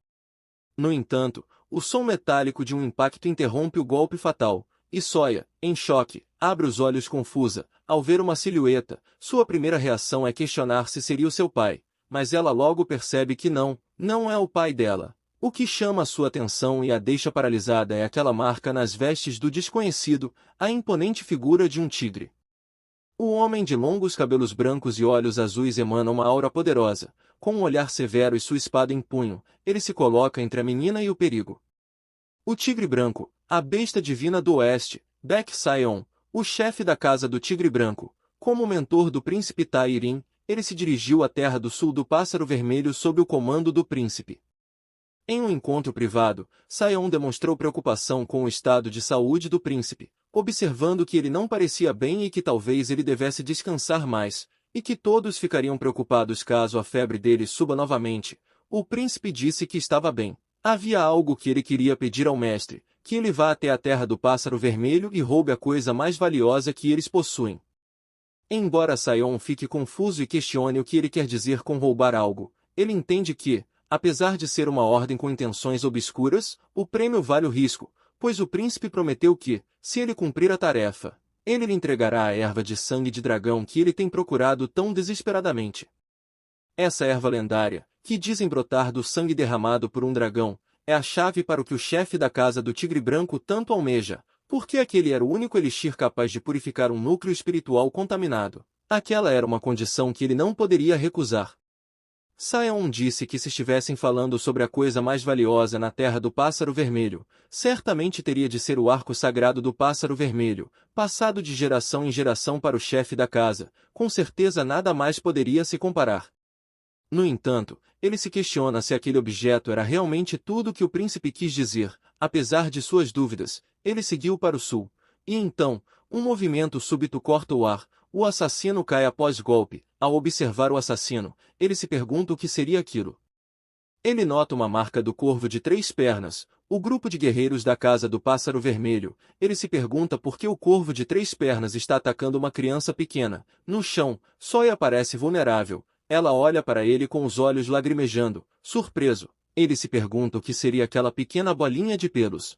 No entanto, o som metálico de um impacto interrompe o golpe fatal, e Sawyer, em choque, abre os olhos confusa, ao ver uma silhueta. Sua primeira reação é questionar se seria o seu pai, mas ela logo percebe que não é o pai dela. O que chama sua atenção e a deixa paralisada é aquela marca nas vestes do desconhecido, a imponente figura de um tigre. O homem de longos cabelos brancos e olhos azuis emana uma aura poderosa. Com um olhar severo e sua espada em punho, ele se coloca entre a menina e o perigo. O Tigre Branco, a besta divina do Oeste, Baek Sion, o chefe da Casa do Tigre Branco, como mentor do príncipe Tairin, ele se dirigiu à Terra do Sul do Pássaro Vermelho sob o comando do príncipe. Em um encontro privado, Sion demonstrou preocupação com o estado de saúde do príncipe, observando que ele não parecia bem e que talvez ele devesse descansar mais, e que todos ficariam preocupados caso a febre dele suba novamente. O príncipe disse que estava bem. Havia algo que ele queria pedir ao mestre, que ele vá até a Terra do Pássaro Vermelho e roube a coisa mais valiosa que eles possuem. Embora Sion fique confuso e questione o que ele quer dizer com roubar algo, ele entende que, apesar de ser uma ordem com intenções obscuras, o prêmio vale o risco, pois o príncipe prometeu que, se ele cumprir a tarefa, ele lhe entregará a erva de sangue de dragão que ele tem procurado tão desesperadamente. Essa erva lendária, que dizem brotar do sangue derramado por um dragão, é a chave para o que o chefe da Casa do Tigre Branco tanto almeja, porque aquele era o único elixir capaz de purificar um núcleo espiritual contaminado. Aquela era uma condição que ele não poderia recusar. Sion disse que se estivessem falando sobre a coisa mais valiosa na Terra do Pássaro Vermelho, certamente teria de ser o arco sagrado do Pássaro Vermelho, passado de geração em geração para o chefe da casa. Com certeza nada mais poderia se comparar. No entanto, ele se questiona se aquele objeto era realmente tudo o que o príncipe quis dizer. Apesar de suas dúvidas, ele seguiu para o sul. E então, um movimento súbito corta o ar. O assassino cai após golpe. Ao observar o assassino, ele se pergunta o que seria aquilo. Ele nota uma marca do corvo de 3 pernas, o grupo de guerreiros da Casa do Pássaro Vermelho. Ele se pergunta por que o corvo de 3 pernas está atacando uma criança pequena. No chão, Sawyer parece vulnerável. Ela olha para ele com os olhos lagrimejando. Surpreso, ele se pergunta o que seria aquela pequena bolinha de pelos.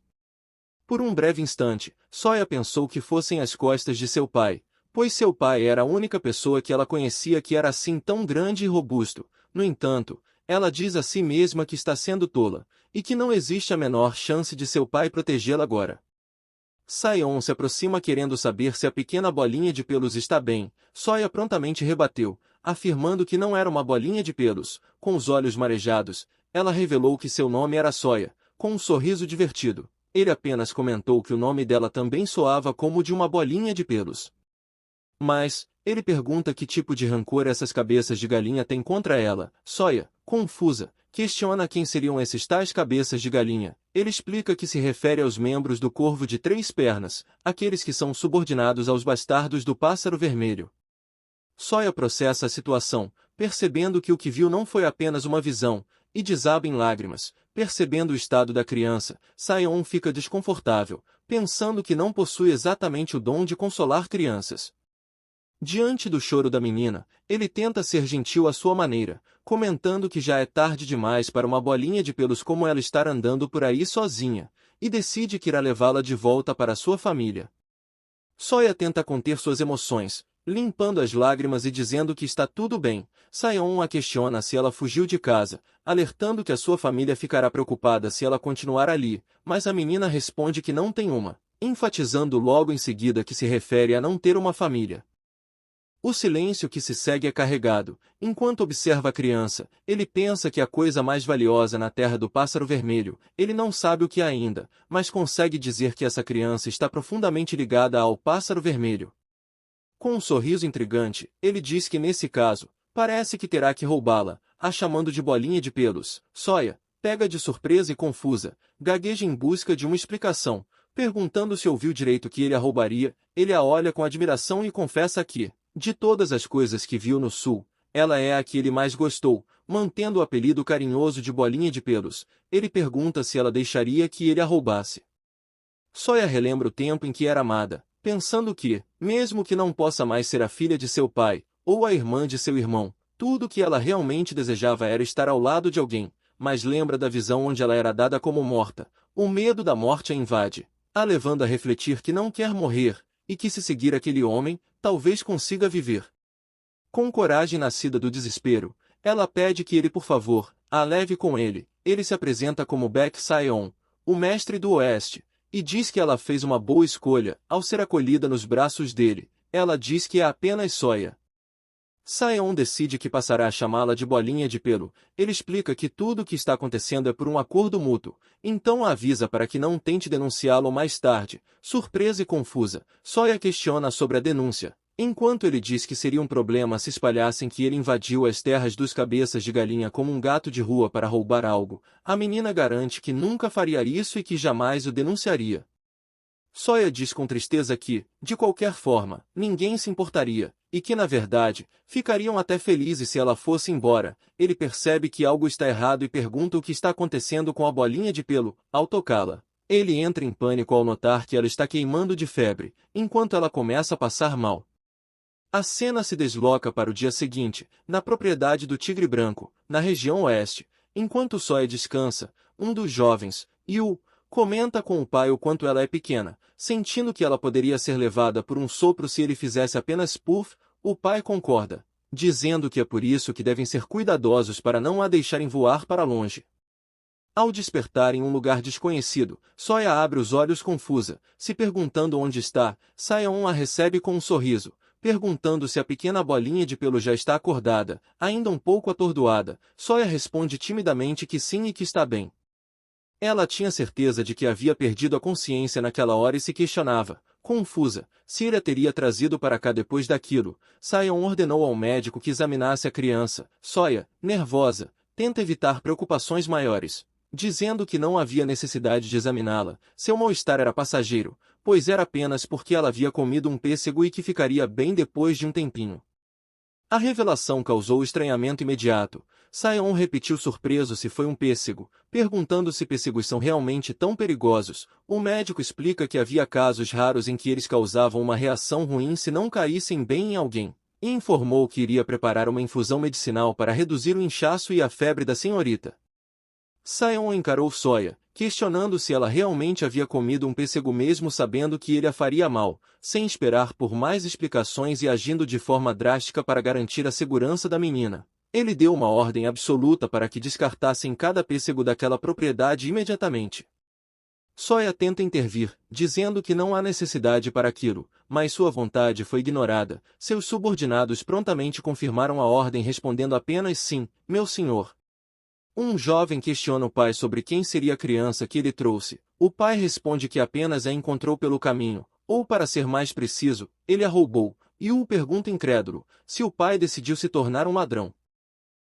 Por um breve instante, Sawyer pensou que fossem as costas de seu pai, pois seu pai era a única pessoa que ela conhecia que era assim tão grande e robusto. No entanto, ela diz a si mesma que está sendo tola, e que não existe a menor chance de seu pai protegê-la agora. Sion se aproxima querendo saber se a pequena bolinha de pelos está bem. Sawyer prontamente rebateu, afirmando que não era uma bolinha de pelos. Com os olhos marejados, ela revelou que seu nome era Sawyer, com um sorriso divertido. Ele apenas comentou que o nome dela também soava como o de uma bolinha de pelos. Mas, ele pergunta que tipo de rancor essas cabeças de galinha têm contra ela. Sawyer, confusa, questiona quem seriam esses tais cabeças de galinha. Ele explica que se refere aos membros do corvo de 3 pernas, aqueles que são subordinados aos bastardos do pássaro vermelho. Sawyer processa a situação, percebendo que o que viu não foi apenas uma visão, e desaba em lágrimas. Percebendo o estado da criança, Sion fica desconfortável, pensando que não possui exatamente o dom de consolar crianças. Diante do choro da menina, ele tenta ser gentil à sua maneira, comentando que já é tarde demais para uma bolinha de pelos como ela estar andando por aí sozinha, e decide que irá levá-la de volta para sua família. Sawyer tenta conter suas emoções, limpando as lágrimas e dizendo que está tudo bem. Sion a questiona se ela fugiu de casa, alertando que a sua família ficará preocupada se ela continuar ali, mas a menina responde que não tem uma, enfatizando logo em seguida que se refere a não ter uma família. O silêncio que se segue é carregado. Enquanto observa a criança, ele pensa que a coisa mais valiosa na terra do pássaro vermelho, ele não sabe o que ainda, mas consegue dizer que essa criança está profundamente ligada ao pássaro vermelho. Com um sorriso intrigante, ele diz que nesse caso, parece que terá que roubá-la, a chamando de bolinha de pelos. Sawyer, pega de surpresa e confusa, gagueja em busca de uma explicação, perguntando se ouviu direito que ele a roubaria. Ele a olha com admiração e confessa que, de todas as coisas que viu no sul, ela é a que ele mais gostou, mantendo o apelido carinhoso de bolinha de pelos. Ele pergunta se ela deixaria que ele a roubasse. Sawyer relembra o tempo em que era amada, pensando que, mesmo que não possa mais ser a filha de seu pai, ou a irmã de seu irmão, tudo o que ela realmente desejava era estar ao lado de alguém, mas lembra da visão onde ela era dada como morta. O medo da morte a invade, a levando a refletir que não quer morrer, e que se seguir aquele homem, talvez consiga viver. Com coragem nascida do desespero, ela pede que ele por favor, a leve com ele. Ele se apresenta como Baek Sion, o mestre do Oeste, e diz que ela fez uma boa escolha, ao ser acolhida nos braços dele. Ela diz que é apenas Sawyer. Sion decide que passará a chamá-la de bolinha de pelo. Ele explica que tudo o que está acontecendo é por um acordo mútuo, então a avisa para que não tente denunciá-lo mais tarde. Surpresa e confusa, Sawyer questiona sobre a denúncia. Enquanto ele diz que seria um problema se espalhassem que ele invadiu as terras dos cabeças de galinha como um gato de rua para roubar algo, a menina garante que nunca faria isso e que jamais o denunciaria. Sawyer diz com tristeza que, de qualquer forma, ninguém se importaria, e que na verdade, ficariam até felizes se ela fosse embora. Ele percebe que algo está errado e pergunta o que está acontecendo com a bolinha de pelo. Ao tocá-la, ele entra em pânico ao notar que ela está queimando de febre, enquanto ela começa a passar mal. A cena se desloca para o dia seguinte, na propriedade do Tigre Branco, na região oeste. Enquanto Sawyer descansa, um dos jovens, Yu, comenta com o pai o quanto ela é pequena, sentindo que ela poderia ser levada por um sopro se ele fizesse apenas puff. O pai concorda, dizendo que é por isso que devem ser cuidadosos para não a deixarem voar para longe. Ao despertar em um lugar desconhecido, Sawyer abre os olhos confusa, se perguntando onde está. Sion a recebe com um sorriso, perguntando se a pequena bolinha de pelo já está acordada, ainda um pouco atordoada. Sawyer responde timidamente que sim e que está bem. Ela tinha certeza de que havia perdido a consciência naquela hora e se questionava, confusa, se ele a teria trazido para cá depois daquilo. Sion ordenou ao médico que examinasse a criança. Sawyer, nervosa, tenta evitar preocupações maiores, dizendo que não havia necessidade de examiná-la. Seu mal-estar era passageiro, pois era apenas porque ela havia comido um pêssego e que ficaria bem depois de um tempinho. A revelação causou estranhamento imediato. Sion repetiu surpreso se foi um pêssego, perguntando se pêssegos são realmente tão perigosos. O médico explica que havia casos raros em que eles causavam uma reação ruim se não caíssem bem em alguém, e informou que iria preparar uma infusão medicinal para reduzir o inchaço e a febre da senhorita. Sion encarou Sawyer, questionando se ela realmente havia comido um pêssego mesmo sabendo que ele a faria mal, sem esperar por mais explicações e agindo de forma drástica para garantir a segurança da menina. Ele deu uma ordem absoluta para que descartassem cada pêssego daquela propriedade imediatamente. Sawyer tenta intervir, dizendo que não há necessidade para aquilo, mas sua vontade foi ignorada. Seus subordinados prontamente confirmaram a ordem respondendo apenas sim, meu senhor. Um jovem questiona o pai sobre quem seria a criança que ele trouxe. O pai responde que apenas a encontrou pelo caminho, ou para ser mais preciso, ele a roubou, e o pergunta incrédulo, se o pai decidiu se tornar um ladrão.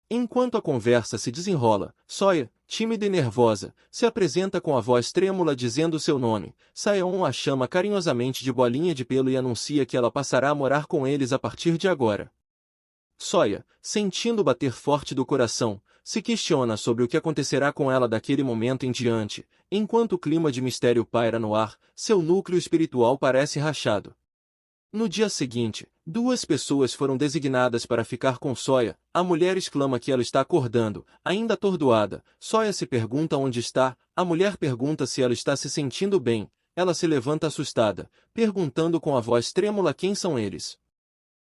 Enquanto a conversa se desenrola, Soya, tímida e nervosa, se apresenta com a voz trêmula dizendo seu nome. Saeon a chama carinhosamente de bolinha de pelo e anuncia que ela passará a morar com eles a partir de agora. Soya, sentindo bater forte do coração, se questiona sobre o que acontecerá com ela daquele momento em diante. Enquanto o clima de mistério paira no ar, seu núcleo espiritual parece rachado. No dia seguinte, duas pessoas foram designadas para ficar com Soya. A mulher exclama que ela está acordando, ainda atordoada. Soya se pergunta onde está, a mulher pergunta se ela está se sentindo bem. Ela se levanta assustada, perguntando com a voz trêmula quem são eles.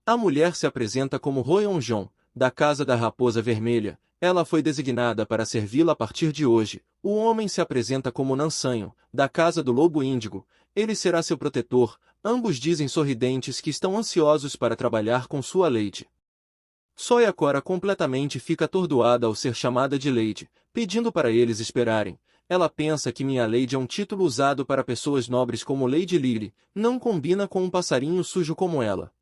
A mulher se apresenta como Royeon-jong, da Casa da Raposa Vermelha. Ela foi designada para servi-la a partir de hoje. O homem se apresenta como Nansanho, da Casa do Lobo Índigo. Ele será seu protetor. Ambos dizem sorridentes que estão ansiosos para trabalhar com sua Lady. Soya Cora completamente fica atordoada ao ser chamada de Lady, pedindo para eles esperarem. Ela pensa que minha Lady é um título usado para pessoas nobres como Lady Lily, não combina com um passarinho sujo como ela.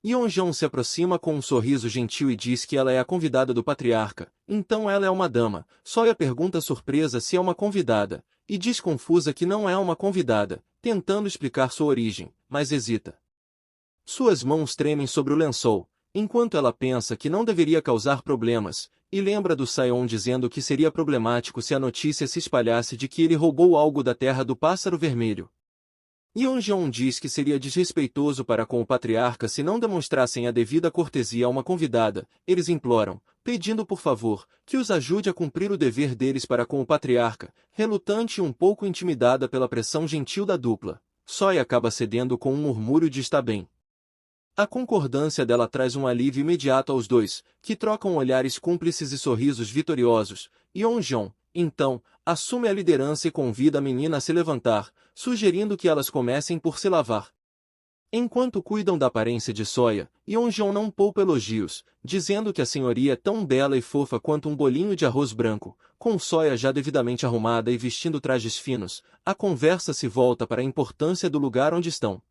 Yeonjong se aproxima com um sorriso gentil e diz que ela é a convidada do patriarca, então ela é uma dama. Soya pergunta surpresa se é uma convidada, e diz confusa que não é uma convidada, tentando explicar sua origem, mas hesita. Suas mãos tremem sobre o lençol, enquanto ela pensa que não deveria causar problemas, e lembra do Saeon dizendo que seria problemático se a notícia se espalhasse de que ele roubou algo da terra do Pássaro Vermelho. Yeonjong diz que seria desrespeitoso para com o patriarca se não demonstrassem a devida cortesia a uma convidada. Eles imploram, pedindo por favor, que os ajude a cumprir o dever deles para com o patriarca. Relutante e um pouco intimidada pela pressão gentil da dupla, Soya acaba cedendo com um murmúrio de está bem. A concordância dela traz um alívio imediato aos dois, que trocam olhares cúmplices e sorrisos vitoriosos. Yeonjong, então, assume a liderança e convida a menina a se levantar, sugerindo que elas comecem por se lavar. Enquanto cuidam da aparência de Soya, Yeonjong não poupa elogios, dizendo que a senhoria é tão bela e fofa quanto um bolinho de arroz branco. Com Soya já devidamente arrumada e vestindo trajes finos, a conversa se volta para a importância do lugar onde estão.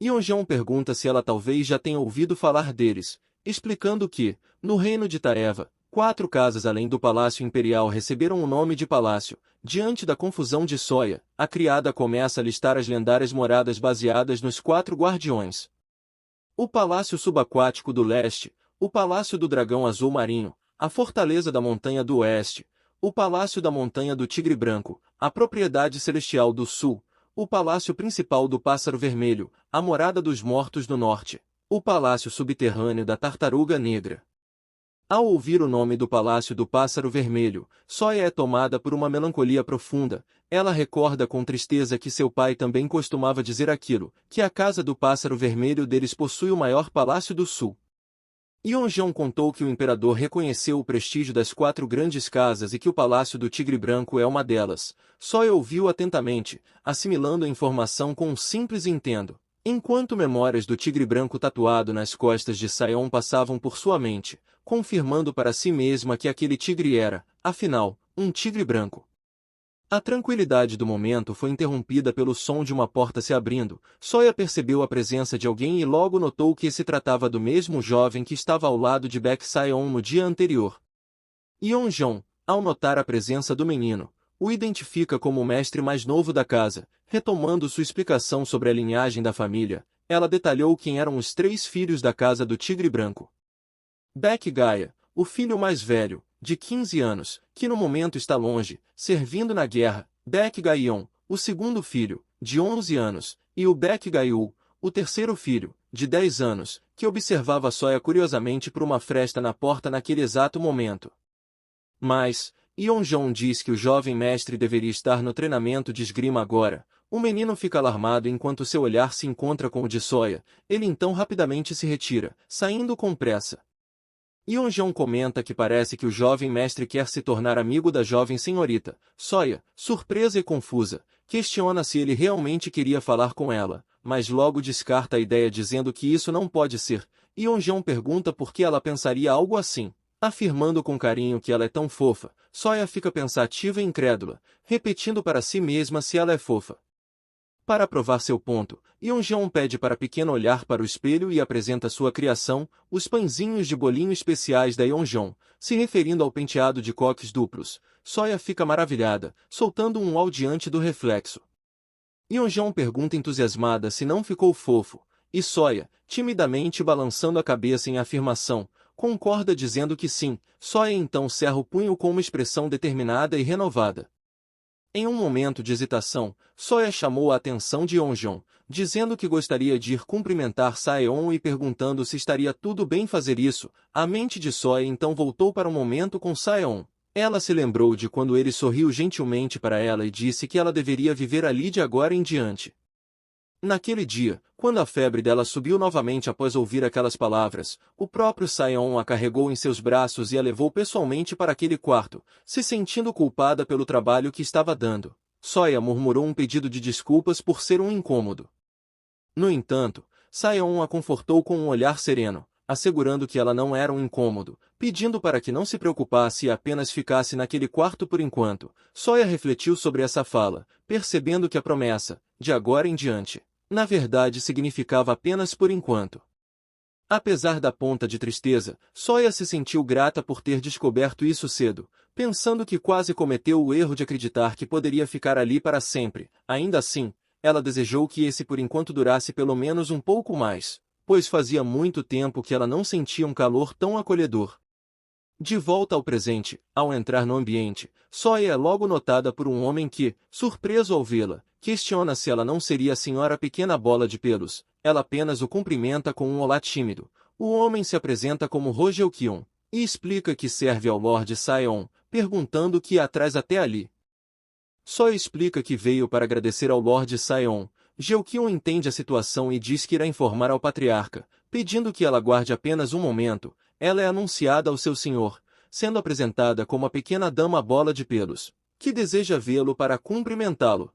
Yeonjong pergunta se ela talvez já tenha ouvido falar deles, explicando que, no reino de Taeva, 4 casas além do Palácio Imperial receberam o nome de palácio. Diante da confusão de Soya, a criada começa a listar as lendárias moradas baseadas nos 4 guardiões. O Palácio Subaquático do Leste, o Palácio do Dragão Azul Marinho, a Fortaleza da Montanha do Oeste, o Palácio da Montanha do Tigre Branco, a Propriedade Celestial do Sul, o Palácio Principal do Pássaro Vermelho, a Morada dos Mortos do Norte, o Palácio Subterrâneo da Tartaruga Negra. Ao ouvir o nome do Palácio do Pássaro Vermelho, Soya é tomada por uma melancolia profunda. Ela recorda com tristeza que seu pai também costumava dizer aquilo, que a Casa do Pássaro Vermelho deles possui o maior palácio do sul. Yeonjong contou que o imperador reconheceu o prestígio das 4 grandes casas e que o Palácio do Tigre Branco é uma delas. Soya ouviu atentamente, assimilando a informação com um simples entendo. Enquanto memórias do tigre branco tatuado nas costas de Saeon passavam por sua mente, confirmando para si mesma que aquele tigre era, afinal, um tigre branco. A tranquilidade do momento foi interrompida pelo som de uma porta se abrindo. Soya percebeu a presença de alguém e logo notou que se tratava do mesmo jovem que estava ao lado de Baek Saeon no dia anterior. Yeonjong, ao notar a presença do menino, o identifica como o mestre mais novo da casa. Retomando sua explicação sobre a linhagem da família, ela detalhou quem eram os 3 filhos da Casa do Tigre Branco. Baek Gaia, o filho mais velho, de 15 anos, que no momento está longe, servindo na guerra. Baek Gaion, o segundo filho, de 11 anos, e o Baek Gaiu, o terceiro filho, de 10 anos, que observava Soya curiosamente por uma fresta na porta naquele exato momento. Mas, Yeonjong diz que o jovem mestre deveria estar no treinamento de esgrima agora. O menino fica alarmado enquanto seu olhar se encontra com o de Soya. Ele então rapidamente se retira, saindo com pressa. Yeonjong comenta que parece que o jovem mestre quer se tornar amigo da jovem senhorita. Soya, surpresa e confusa, questiona se ele realmente queria falar com ela, mas logo descarta a ideia dizendo que isso não pode ser. Yeonjong pergunta por que ela pensaria algo assim. Afirmando com carinho que ela é tão fofa, Soya fica pensativa e incrédula, repetindo para si mesma se ela é fofa. Para provar seu ponto, Yeonjeon pede para a pequena olhar para o espelho e apresenta sua criação, os pãezinhos de bolinho especiais da Yeonjeon, se referindo ao penteado de coques duplos. Soya fica maravilhada, soltando um uau diante do reflexo. Yeonjeon pergunta entusiasmada se não ficou fofo, e Soya, timidamente balançando a cabeça em afirmação, concorda dizendo que sim. Soya então cerra o punho com uma expressão determinada e renovada. Em um momento de hesitação, Soya chamou a atenção de Yeonjeon, dizendo que gostaria de ir cumprimentar Saeon e perguntando se estaria tudo bem fazer isso. A mente de Soya então voltou para o momento com Saeon. Ela se lembrou de quando ele sorriu gentilmente para ela e disse que ela deveria viver ali de agora em diante. Naquele dia, quando a febre dela subiu novamente após ouvir aquelas palavras, o próprio Saeon a carregou em seus braços e a levou pessoalmente para aquele quarto, se sentindo culpada pelo trabalho que estava dando. Soya murmurou um pedido de desculpas por ser um incômodo. No entanto, Saeon a confortou com um olhar sereno, assegurando que ela não era um incômodo, pedindo para que não se preocupasse e apenas ficasse naquele quarto por enquanto. Soya refletiu sobre essa fala, percebendo que a promessa, de agora em diante, na verdade significava apenas por enquanto. Apesar da ponta de tristeza, Soya se sentiu grata por ter descoberto isso cedo, pensando que quase cometeu o erro de acreditar que poderia ficar ali para sempre. Ainda assim, ela desejou que esse por enquanto durasse pelo menos um pouco mais, pois fazia muito tempo que ela não sentia um calor tão acolhedor. De volta ao presente, ao entrar no ambiente, Soya é logo notada por um homem que, surpreso ao vê-la, questiona se ela não seria a senhora pequena bola de pelos. Ela apenas o cumprimenta com um olá tímido. O homem se apresenta como Rojeokyeon, e explica que serve ao Lord Saeon, perguntando o que a traz até ali. Soya explica que veio para agradecer ao Lord Saeon. Jeokyeon entende a situação e diz que irá informar ao patriarca, pedindo que ela aguarde apenas um momento. Ela é anunciada ao seu senhor, sendo apresentada como a pequena dama bola de pelos, que deseja vê-lo para cumprimentá-lo.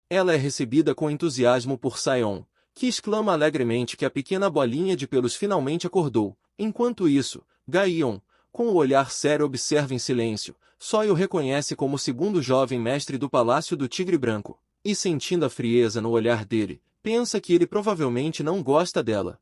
Ela é recebida com entusiasmo por Saeon, que exclama alegremente que a pequena bolinha de pelos finalmente acordou. Enquanto isso, Gaeon, com o olhar sério observa em silêncio. Soya o reconhece como o segundo jovem mestre do Palácio do Tigre Branco, e sentindo a frieza no olhar dele, pensa que ele provavelmente não gosta dela.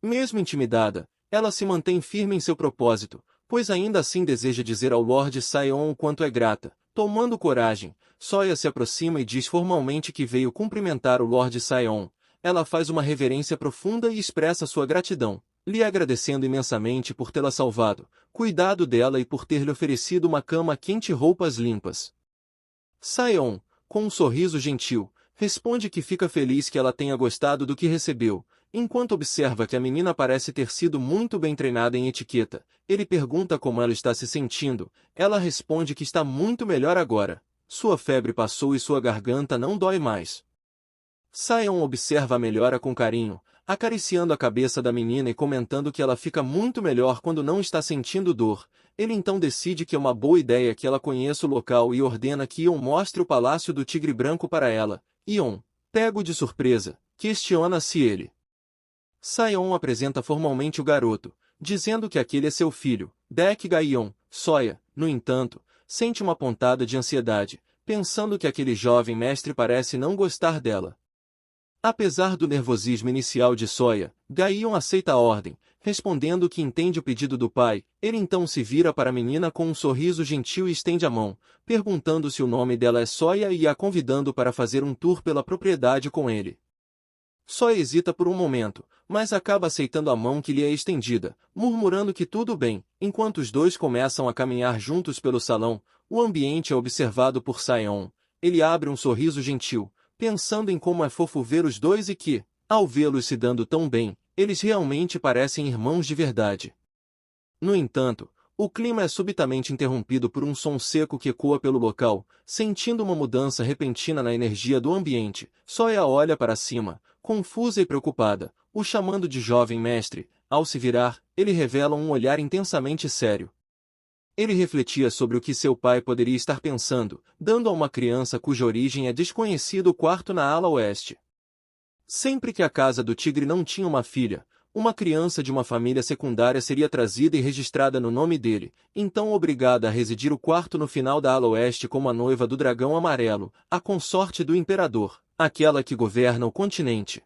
Mesmo intimidada, ela se mantém firme em seu propósito, pois ainda assim deseja dizer ao Lord Saeon o quanto é grata. Tomando coragem, Soya se aproxima e diz formalmente que veio cumprimentar o Lord Saeon. Ela faz uma reverência profunda e expressa sua gratidão, lhe agradecendo imensamente por tê-la salvado, cuidado dela e por ter lhe oferecido uma cama quente e roupas limpas. Saeon, com um sorriso gentil, responde que fica feliz que ela tenha gostado do que recebeu. Enquanto observa que a menina parece ter sido muito bem treinada em etiqueta, ele pergunta como ela está se sentindo. Ela responde que está muito melhor agora. Sua febre passou e sua garganta não dói mais. Saeon observa a melhora com carinho, acariciando a cabeça da menina e comentando que ela fica muito melhor quando não está sentindo dor. Ele então decide que é uma boa ideia que ela conheça o local e ordena que Yeon mostre o Palácio do Tigre Branco para ela. Yeon, pego de surpresa, questiona se ele. Saeon apresenta formalmente o garoto, dizendo que aquele é seu filho, Baek Gaeon. Soya, no entanto, sente uma pontada de ansiedade, pensando que aquele jovem mestre parece não gostar dela. Apesar do nervosismo inicial de Soya, Gaeon aceita a ordem, respondendo que entende o pedido do pai. Ele então se vira para a menina com um sorriso gentil e estende a mão, perguntando se o nome dela é Soya e a convidando para fazer um tour pela propriedade com ele. Soya hesita por um momento, mas acaba aceitando a mão que lhe é estendida, murmurando que tudo bem. Enquanto os dois começam a caminhar juntos pelo salão, o ambiente é observado por Saeon. Ele abre um sorriso gentil, pensando em como é fofo ver os dois e que, ao vê-los se dando tão bem, eles realmente parecem irmãos de verdade. No entanto, o clima é subitamente interrompido por um som seco que ecoa pelo local. Sentindo uma mudança repentina na energia do ambiente, Soya olha para cima, confusa e preocupada, o chamando de jovem mestre. Ao se virar, ele revela um olhar intensamente sério. Ele refletia sobre o que seu pai poderia estar pensando, dando a uma criança cuja origem é desconhecida o quarto na ala oeste. Sempre que a casa do tigre não tinha uma filha, uma criança de uma família secundária seria trazida e registrada no nome dele, então obrigada a residir o quarto no final da ala oeste como a noiva do dragão amarelo, a consorte do imperador. aquela que governa o continente.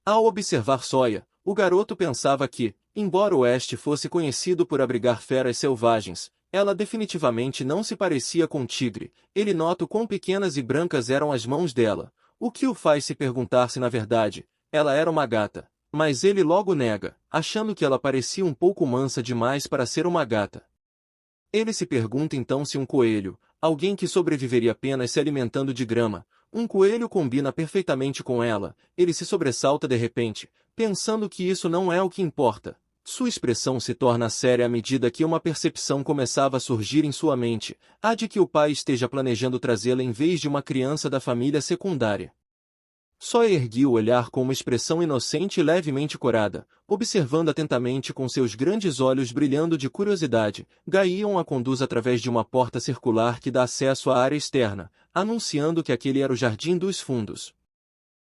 Ao observar Sawyer, o garoto pensava que, embora o Oeste fosse conhecido por abrigar feras selvagens, ela definitivamente não se parecia com um tigre. Ele nota quão pequenas e brancas eram as mãos dela, o que o faz se perguntar se na verdade, ela era uma gata. Mas ele logo nega, achando que ela parecia um pouco mansa demais para ser uma gata. Ele se pergunta então se um coelho, alguém que sobreviveria apenas se alimentando de grama, um coelho combina perfeitamente com ela. Ele se sobressalta de repente, pensando que isso não é o que importa. Sua expressão se torna séria à medida que uma percepção começava a surgir em sua mente, a de que o pai esteja planejando trazê-la em vez de uma criança da família secundária. Só erguiu o olhar com uma expressão inocente e levemente corada, observando atentamente com seus grandes olhos brilhando de curiosidade. Gaion a conduz através de uma porta circular que dá acesso à área externa, anunciando que aquele era o Jardim dos Fundos.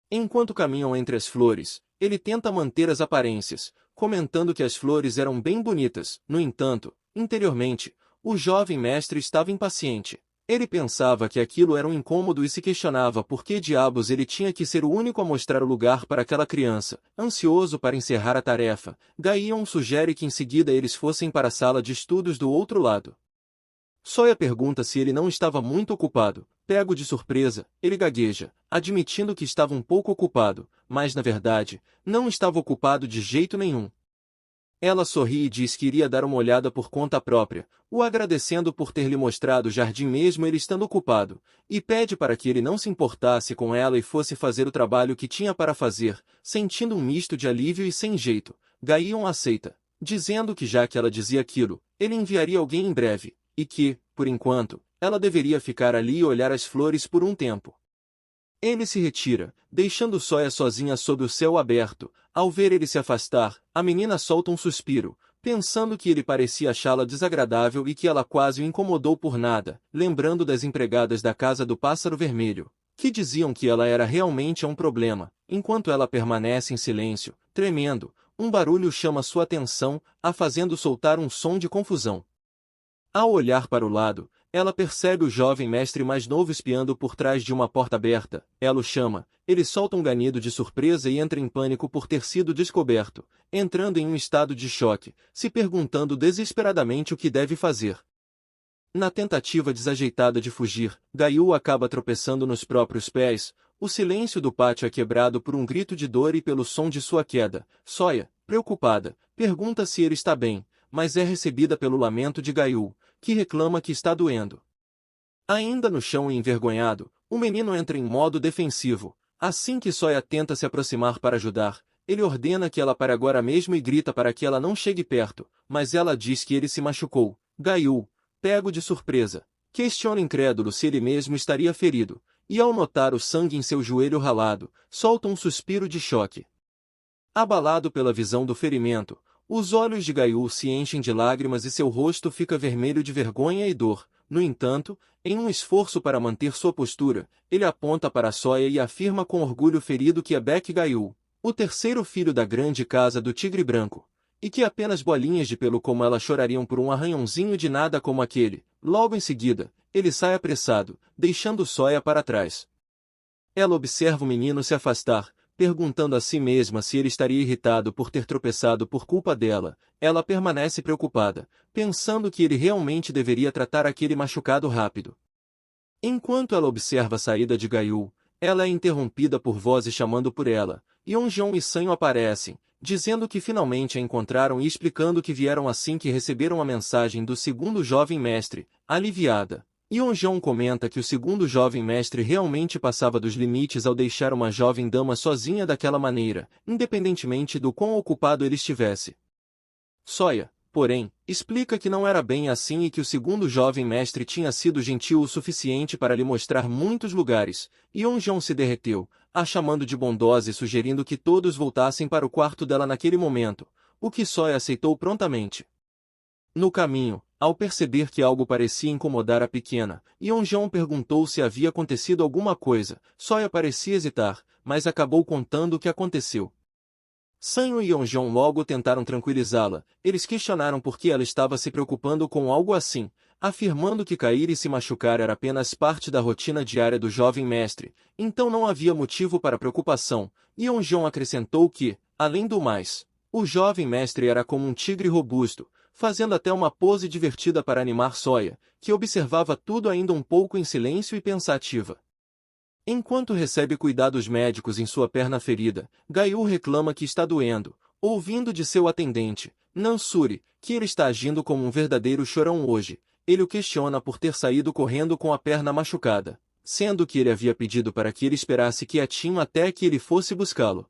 Enquanto caminham entre as flores, ele tenta manter as aparências, comentando que as flores eram bem bonitas. No entanto, interiormente, o jovem mestre estava impaciente. Ele pensava que aquilo era um incômodo e se questionava por que diabos ele tinha que ser o único a mostrar o lugar para aquela criança. Ansioso para encerrar a tarefa, Gaion sugere que em seguida eles fossem para a sala de estudos do outro lado. Sawyer pergunta se ele não estava muito ocupado. Pego de surpresa, ele gagueja, admitindo que estava um pouco ocupado, mas na verdade, não estava ocupado de jeito nenhum. Ela sorri e diz que iria dar uma olhada por conta própria, o agradecendo por ter lhe mostrado o jardim mesmo ele estando ocupado, e pede para que ele não se importasse com ela e fosse fazer o trabalho que tinha para fazer, sentindo um misto de alívio e sem jeito. Gaion aceita, dizendo que já que ela dizia aquilo, ele enviaria alguém em breve, e que, por enquanto, ela deveria ficar ali e olhar as flores por um tempo. Ele se retira, deixando Sawyer sozinha sob o céu aberto. Ao ver ele se afastar, a menina solta um suspiro, pensando que ele parecia achá-la desagradável e que ela quase o incomodou por nada, lembrando das empregadas da casa do Pássaro Vermelho, que diziam que ela era realmente um problema. Enquanto ela permanece em silêncio, tremendo, um barulho chama sua atenção, a fazendo soltar um som de confusão. Ao olhar para o lado, ela percebe o jovem mestre mais novo espiando por trás de uma porta aberta. Ela o chama, ele solta um ganido de surpresa e entra em pânico por ter sido descoberto, entrando em um estado de choque, se perguntando desesperadamente o que deve fazer. Na tentativa desajeitada de fugir, Gaiu acaba tropeçando nos próprios pés. O silêncio do pátio é quebrado por um grito de dor e pelo som de sua queda. Sawyer, preocupada, pergunta se ele está bem, mas é recebida pelo lamento de Gaiu, que reclama que está doendo. Ainda no chão e envergonhado, o menino entra em modo defensivo. Assim que Sawyer tenta se aproximar para ajudar, ele ordena que ela pare agora mesmo e grita para que ela não chegue perto, mas ela diz que ele se machucou. Gaiu, pego de surpresa, questiona incrédulo se ele mesmo estaria ferido, e ao notar o sangue em seu joelho ralado, solta um suspiro de choque. Abalado pela visão do ferimento, os olhos de Gaiu se enchem de lágrimas e seu rosto fica vermelho de vergonha e dor. No entanto, em um esforço para manter sua postura, ele aponta para Sawyer e afirma com orgulho ferido que é Beck Gaiu, o terceiro filho da grande casa do Tigre Branco, e que apenas bolinhas de pelo como ela chorariam por um arranhãozinho de nada como aquele. Logo em seguida, ele sai apressado, deixando Sawyer para trás. Ela observa o menino se afastar, perguntando a si mesma se ele estaria irritado por ter tropeçado por culpa dela. Ela permanece preocupada, pensando que ele realmente deveria tratar aquele machucado rápido. Enquanto ela observa a saída de Gaiu, ela é interrompida por vozes chamando por ela. Yeonjeon e Sanyo aparecem, dizendo que finalmente a encontraram e explicando que vieram assim que receberam a mensagem do segundo jovem mestre. Aliviada, Yeonjeon comenta que o segundo jovem mestre realmente passava dos limites ao deixar uma jovem dama sozinha daquela maneira, independentemente do quão ocupado ele estivesse. Sawyer, porém, explica que não era bem assim e que o segundo jovem mestre tinha sido gentil o suficiente para lhe mostrar muitos lugares. Yeonjeon se derreteu, a chamando de bondosa e sugerindo que todos voltassem para o quarto dela naquele momento, o que Sawyer aceitou prontamente. No caminho, ao perceber que algo parecia incomodar a pequena, Yeonjeon perguntou se havia acontecido alguma coisa. Sawyer parecia hesitar, mas acabou contando o que aconteceu. Sanyo e Yeonjeon logo tentaram tranquilizá-la. Eles questionaram por que ela estava se preocupando com algo assim, afirmando que cair e se machucar era apenas parte da rotina diária do jovem mestre, então não havia motivo para preocupação. Yeonjeon acrescentou que, além do mais, o jovem mestre era como um tigre robusto, fazendo até uma pose divertida para animar Soya, que observava tudo ainda um pouco em silêncio e pensativa. Enquanto recebe cuidados médicos em sua perna ferida, Gaiu reclama que está doendo, ouvindo de seu atendente, Nansuri, que ele está agindo como um verdadeiro chorão hoje. Ele o questiona por ter saído correndo com a perna machucada, sendo que ele havia pedido para que ele esperasse quietinho até que ele fosse buscá-lo.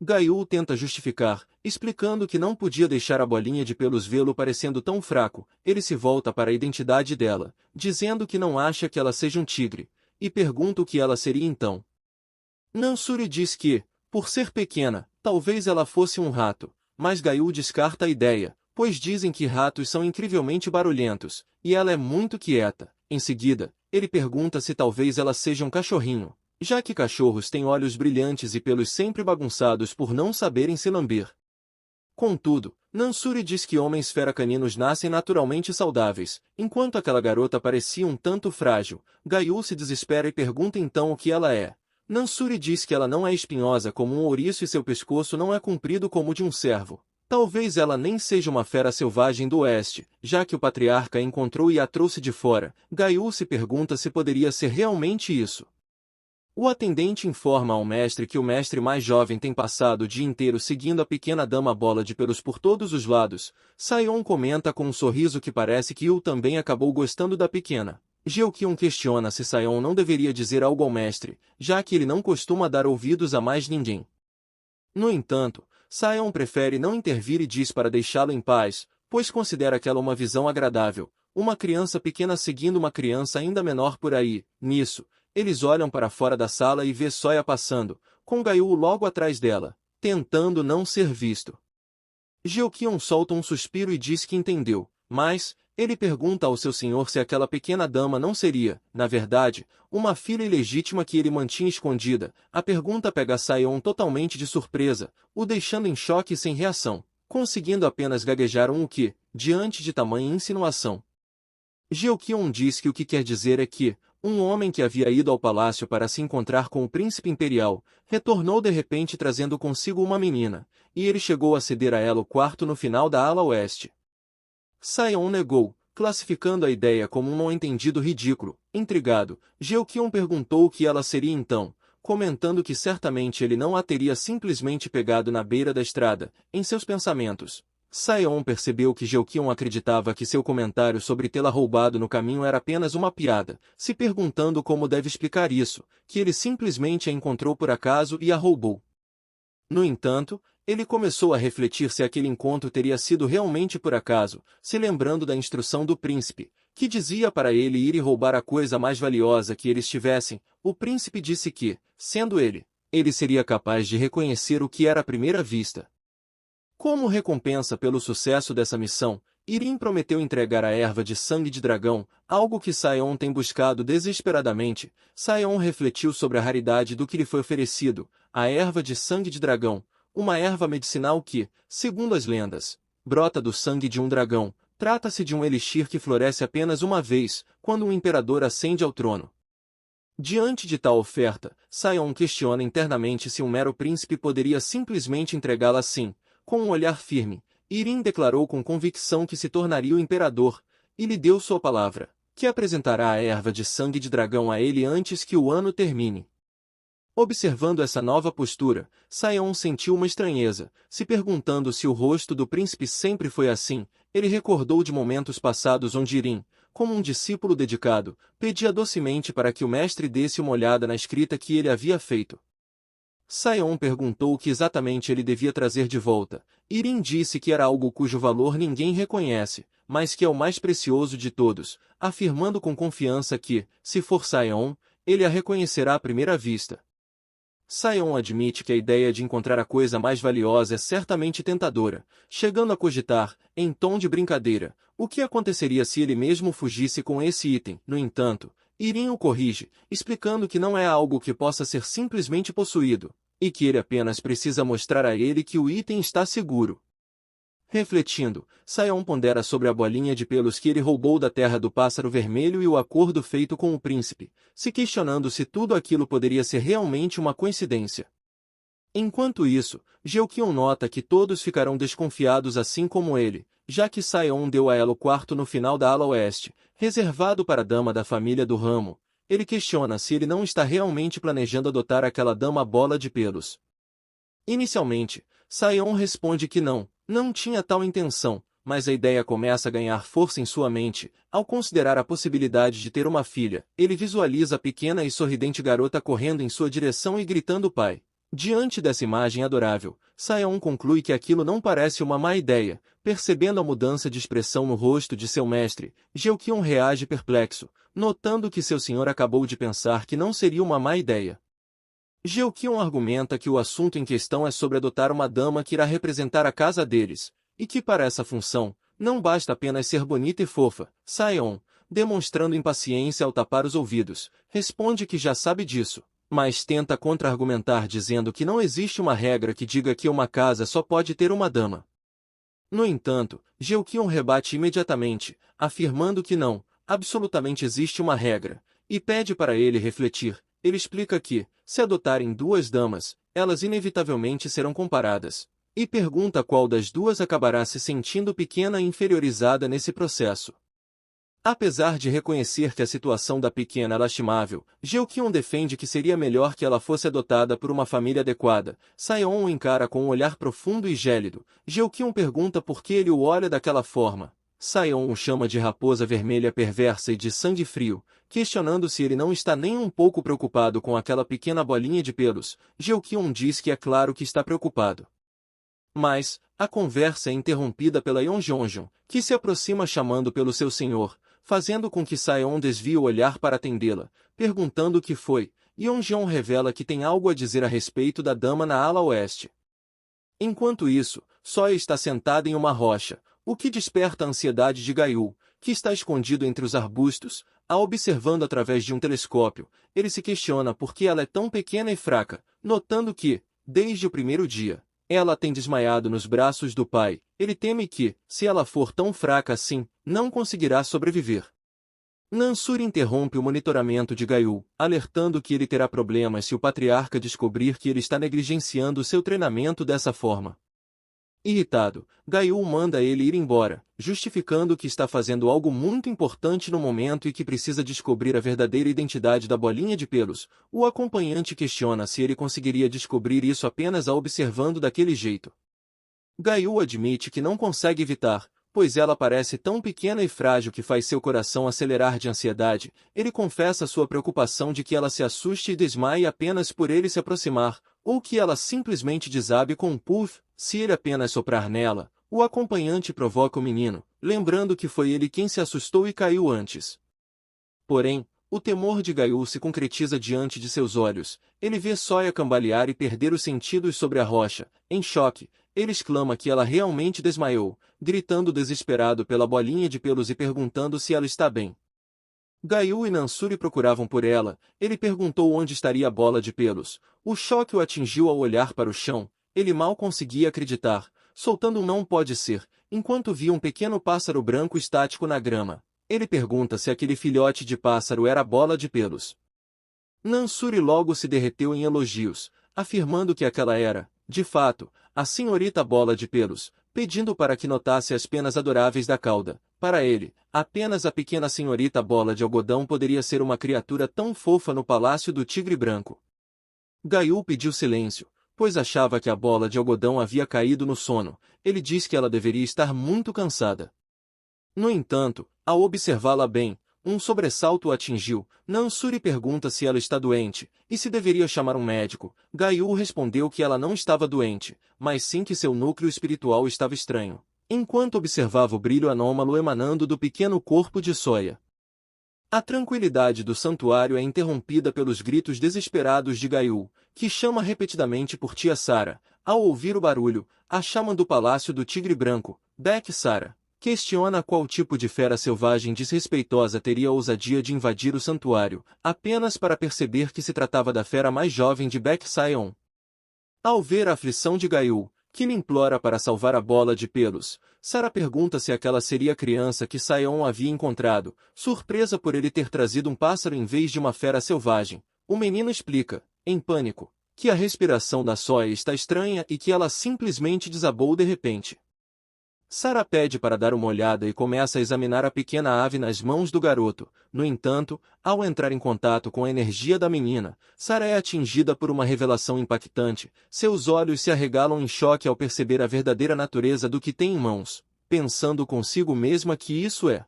Gaiu tenta justificar, explicando que não podia deixar a bolinha de pelos vê-lo parecendo tão fraco. Ele se volta para a identidade dela, dizendo que não acha que ela seja um tigre, e pergunta o que ela seria então. Nansuri diz que, por ser pequena, talvez ela fosse um rato, mas Gaiu descarta a ideia, pois dizem que ratos são incrivelmente barulhentos, e ela é muito quieta. Em seguida, ele pergunta se talvez ela seja um cachorrinho, já que cachorros têm olhos brilhantes e pelos sempre bagunçados por não saberem se lamber. Contudo, Nansuri diz que homens feracaninos nascem naturalmente saudáveis, enquanto aquela garota parecia um tanto frágil. Gaiu se desespera e pergunta então o que ela é. Nansuri diz que ela não é espinhosa como um ouriço e seu pescoço não é comprido como o de um cervo. Talvez ela nem seja uma fera selvagem do oeste, já que o patriarca a encontrou e a trouxe de fora. Gaiu se pergunta se poderia ser realmente isso. O atendente informa ao mestre que o mestre mais jovem tem passado o dia inteiro seguindo a pequena dama bola de pelos por todos os lados. Sayon comenta com um sorriso que parece que Yu também acabou gostando da pequena. Jeokyun questiona se Sayon não deveria dizer algo ao mestre, já que ele não costuma dar ouvidos a mais ninguém. No entanto, Sayon prefere não intervir e diz para deixá-lo em paz, pois considera aquela uma visão agradável. Uma criança pequena seguindo uma criança ainda menor por aí. Nisso, eles olham para fora da sala e vê Soya passando, com Gaiu logo atrás dela, tentando não ser visto. Jeokyun solta um suspiro e diz que entendeu, mas ele pergunta ao seu senhor se aquela pequena dama não seria, na verdade, uma filha ilegítima que ele mantinha escondida. A pergunta pega Sayon totalmente de surpresa, o deixando em choque e sem reação, conseguindo apenas gaguejar o que, diante de tamanha insinuação. Jeokyun diz que o que quer dizer é que, um homem que havia ido ao palácio para se encontrar com o príncipe imperial, retornou de repente trazendo consigo uma menina, e ele chegou a ceder a ela o quarto no final da ala oeste. Sayon negou, classificando a ideia como um não-entendido ridículo. Intrigado, Jeokyun perguntou o que ela seria então, comentando que certamente ele não a teria simplesmente pegado na beira da estrada. Em seus pensamentos, Sayon percebeu que Jeokyun acreditava que seu comentário sobre tê-la roubado no caminho era apenas uma piada, se perguntando como deve explicar isso, que ele simplesmente a encontrou por acaso e a roubou. No entanto, ele começou a refletir se aquele encontro teria sido realmente por acaso, se lembrando da instrução do príncipe, que dizia para ele ir e roubar a coisa mais valiosa que eles tivessem. O príncipe disse que, sendo ele seria capaz de reconhecer o que era à primeira vista. Como recompensa pelo sucesso dessa missão, Irin prometeu entregar a erva de sangue de dragão, algo que Sayon tem buscado desesperadamente. Sayon refletiu sobre a raridade do que lhe foi oferecido, a erva de sangue de dragão, uma erva medicinal que, segundo as lendas, brota do sangue de um dragão. Trata-se de um elixir que floresce apenas uma vez, quando um imperador ascende ao trono. Diante de tal oferta, Sayon questiona internamente se um mero príncipe poderia simplesmente entregá-la assim. Com um olhar firme, Irin declarou com convicção que se tornaria o imperador, e lhe deu sua palavra, que apresentará a erva de sangue de dragão a ele antes que o ano termine. Observando essa nova postura, Sayon sentiu uma estranheza, se perguntando se o rosto do príncipe sempre foi assim. Ele recordou de momentos passados onde Irin, como um discípulo dedicado, pedia docemente para que o mestre desse uma olhada na escrita que ele havia feito. Sayon perguntou o que exatamente ele devia trazer de volta. Irin disse que era algo cujo valor ninguém reconhece, mas que é o mais precioso de todos, afirmando com confiança que, se for Sayon, ele a reconhecerá à primeira vista. Sayon admite que a ideia de encontrar a coisa mais valiosa é certamente tentadora, chegando a cogitar, em tom de brincadeira, o que aconteceria se ele mesmo fugisse com esse item. No entanto, Irin o corrige, explicando que não é algo que possa ser simplesmente possuído. e que ele apenas precisa mostrar a ele que o item está seguro. Refletindo, Sion pondera sobre a bolinha de pelos que ele roubou da terra do pássaro vermelho e o acordo feito com o príncipe, se questionando se tudo aquilo poderia ser realmente uma coincidência. Enquanto isso, Geukion nota que todos ficarão desconfiados assim como ele, já que Sion deu a ela o quarto no final da ala oeste, reservado para a dama da família do ramo. Ele questiona se ele não está realmente planejando adotar aquela dama bola de pelos. Inicialmente, Sion responde que não tinha tal intenção, mas a ideia começa a ganhar força em sua mente. Ao considerar a possibilidade de ter uma filha, ele visualiza a pequena e sorridente garota correndo em sua direção e gritando pai. Diante dessa imagem adorável, Sion conclui que aquilo não parece uma má ideia. Percebendo a mudança de expressão no rosto de seu mestre, Geukion reage perplexo, notando que seu senhor acabou de pensar que não seria uma má ideia. Geukion argumenta que o assunto em questão é sobre adotar uma dama que irá representar a casa deles, e que para essa função, não basta apenas ser bonita e fofa. Sion, demonstrando impaciência ao tapar os ouvidos, responde que já sabe disso, mas tenta contra-argumentar dizendo que não existe uma regra que diga que uma casa só pode ter uma dama. No entanto, Geukion rebate imediatamente, afirmando que não, absolutamente existe uma regra, e pede para ele refletir. Ele explica que, se adotarem duas damas, elas inevitavelmente serão comparadas, e pergunta qual das duas acabará se sentindo pequena e inferiorizada nesse processo. Apesar de reconhecer que a situação da pequena é lastimável, Geukion defende que seria melhor que ela fosse adotada por uma família adequada. Sion o encara com um olhar profundo e gélido. Geukion pergunta por que ele o olha daquela forma. Sion o chama de raposa vermelha perversa e de sangue frio, questionando se ele não está nem um pouco preocupado com aquela pequena bolinha de pelos. Geukion diz que é claro que está preocupado. Mas, a conversa é interrompida pela Yeonjeonjeon, que se aproxima chamando pelo seu senhor, fazendo com que Sion desvie o olhar para atendê-la, perguntando o que foi. Yeonjeon revela que tem algo a dizer a respeito da dama na ala oeste. Enquanto isso, Soya está sentada em uma rocha, o que desperta a ansiedade de Gaiu, que está escondido entre os arbustos. A observando através de um telescópio, ele se questiona por que ela é tão pequena e fraca, notando que, desde o primeiro dia, ela tem desmaiado nos braços do pai. Ele teme que, se ela for tão fraca assim, não conseguirá sobreviver. Nansuri interrompe o monitoramento de Gaiu, alertando que ele terá problemas se o patriarca descobrir que ele está negligenciando seu treinamento dessa forma. Irritado, Gaiu manda ele ir embora, justificando que está fazendo algo muito importante no momento e que precisa descobrir a verdadeira identidade da bolinha de pelos. O acompanhante questiona se ele conseguiria descobrir isso apenas a observando daquele jeito. Gaiu admite que não consegue evitar, pois ela parece tão pequena e frágil que faz seu coração acelerar de ansiedade. Ele confessa sua preocupação de que ela se assuste e desmaie apenas por ele se aproximar, ou que ela simplesmente desabe com um puff, se ele apenas soprar nela. O acompanhante provoca o menino, lembrando que foi ele quem se assustou e caiu antes. Porém, o temor de Gaiu se concretiza diante de seus olhos. Ele vê Soya cambalear e perder os sentidos sobre a rocha. Em choque, ele exclama que ela realmente desmaiou, gritando desesperado pela bolinha de pelos e perguntando se ela está bem. Gaiu e Nansuri procuravam por ela. Ele perguntou onde estaria a bola de pelos. O choque o atingiu ao olhar para o chão. Ele mal conseguia acreditar, soltando um não pode ser, enquanto via um pequeno pássaro branco estático na grama. Ele pergunta se aquele filhote de pássaro era a bola de pelos. Nansuri logo se derreteu em elogios, afirmando que aquela era, de fato, a senhorita bola de pelos, pedindo para que notasse as penas adoráveis da cauda. Para ele, apenas a pequena senhorita bola de algodão poderia ser uma criatura tão fofa no palácio do tigre branco. Gaiu pediu silêncio, pois achava que a bola de algodão havia caído no sono. Ele diz que ela deveria estar muito cansada. No entanto, ao observá-la bem, um sobressalto o atingiu. Nansuri pergunta se ela está doente, e se deveria chamar um médico. Gaiu respondeu que ela não estava doente, mas sim que seu núcleo espiritual estava estranho, enquanto observava o brilho anômalo emanando do pequeno corpo de Soya. A tranquilidade do santuário é interrompida pelos gritos desesperados de Gaiu, que chama repetidamente por tia Sara. Ao ouvir o barulho, a chama do palácio do tigre branco, Beck Sara, questiona qual tipo de fera selvagem desrespeitosa teria a ousadia de invadir o santuário, apenas para perceber que se tratava da fera mais jovem de Beck Sion. Ao ver a aflição de Gaiu, que lhe implora para salvar a bola de pelos, Sarah pergunta se aquela seria a criança que Sion havia encontrado, surpresa por ele ter trazido um pássaro em vez de uma fera selvagem. O menino explica, em pânico, que a respiração da Sawyer está estranha e que ela simplesmente desabou de repente. Sarah pede para dar uma olhada e começa a examinar a pequena ave nas mãos do garoto. No entanto, ao entrar em contato com a energia da menina, Sarah é atingida por uma revelação impactante. Seus olhos se arregalam em choque ao perceber a verdadeira natureza do que tem em mãos, pensando consigo mesma que isso é.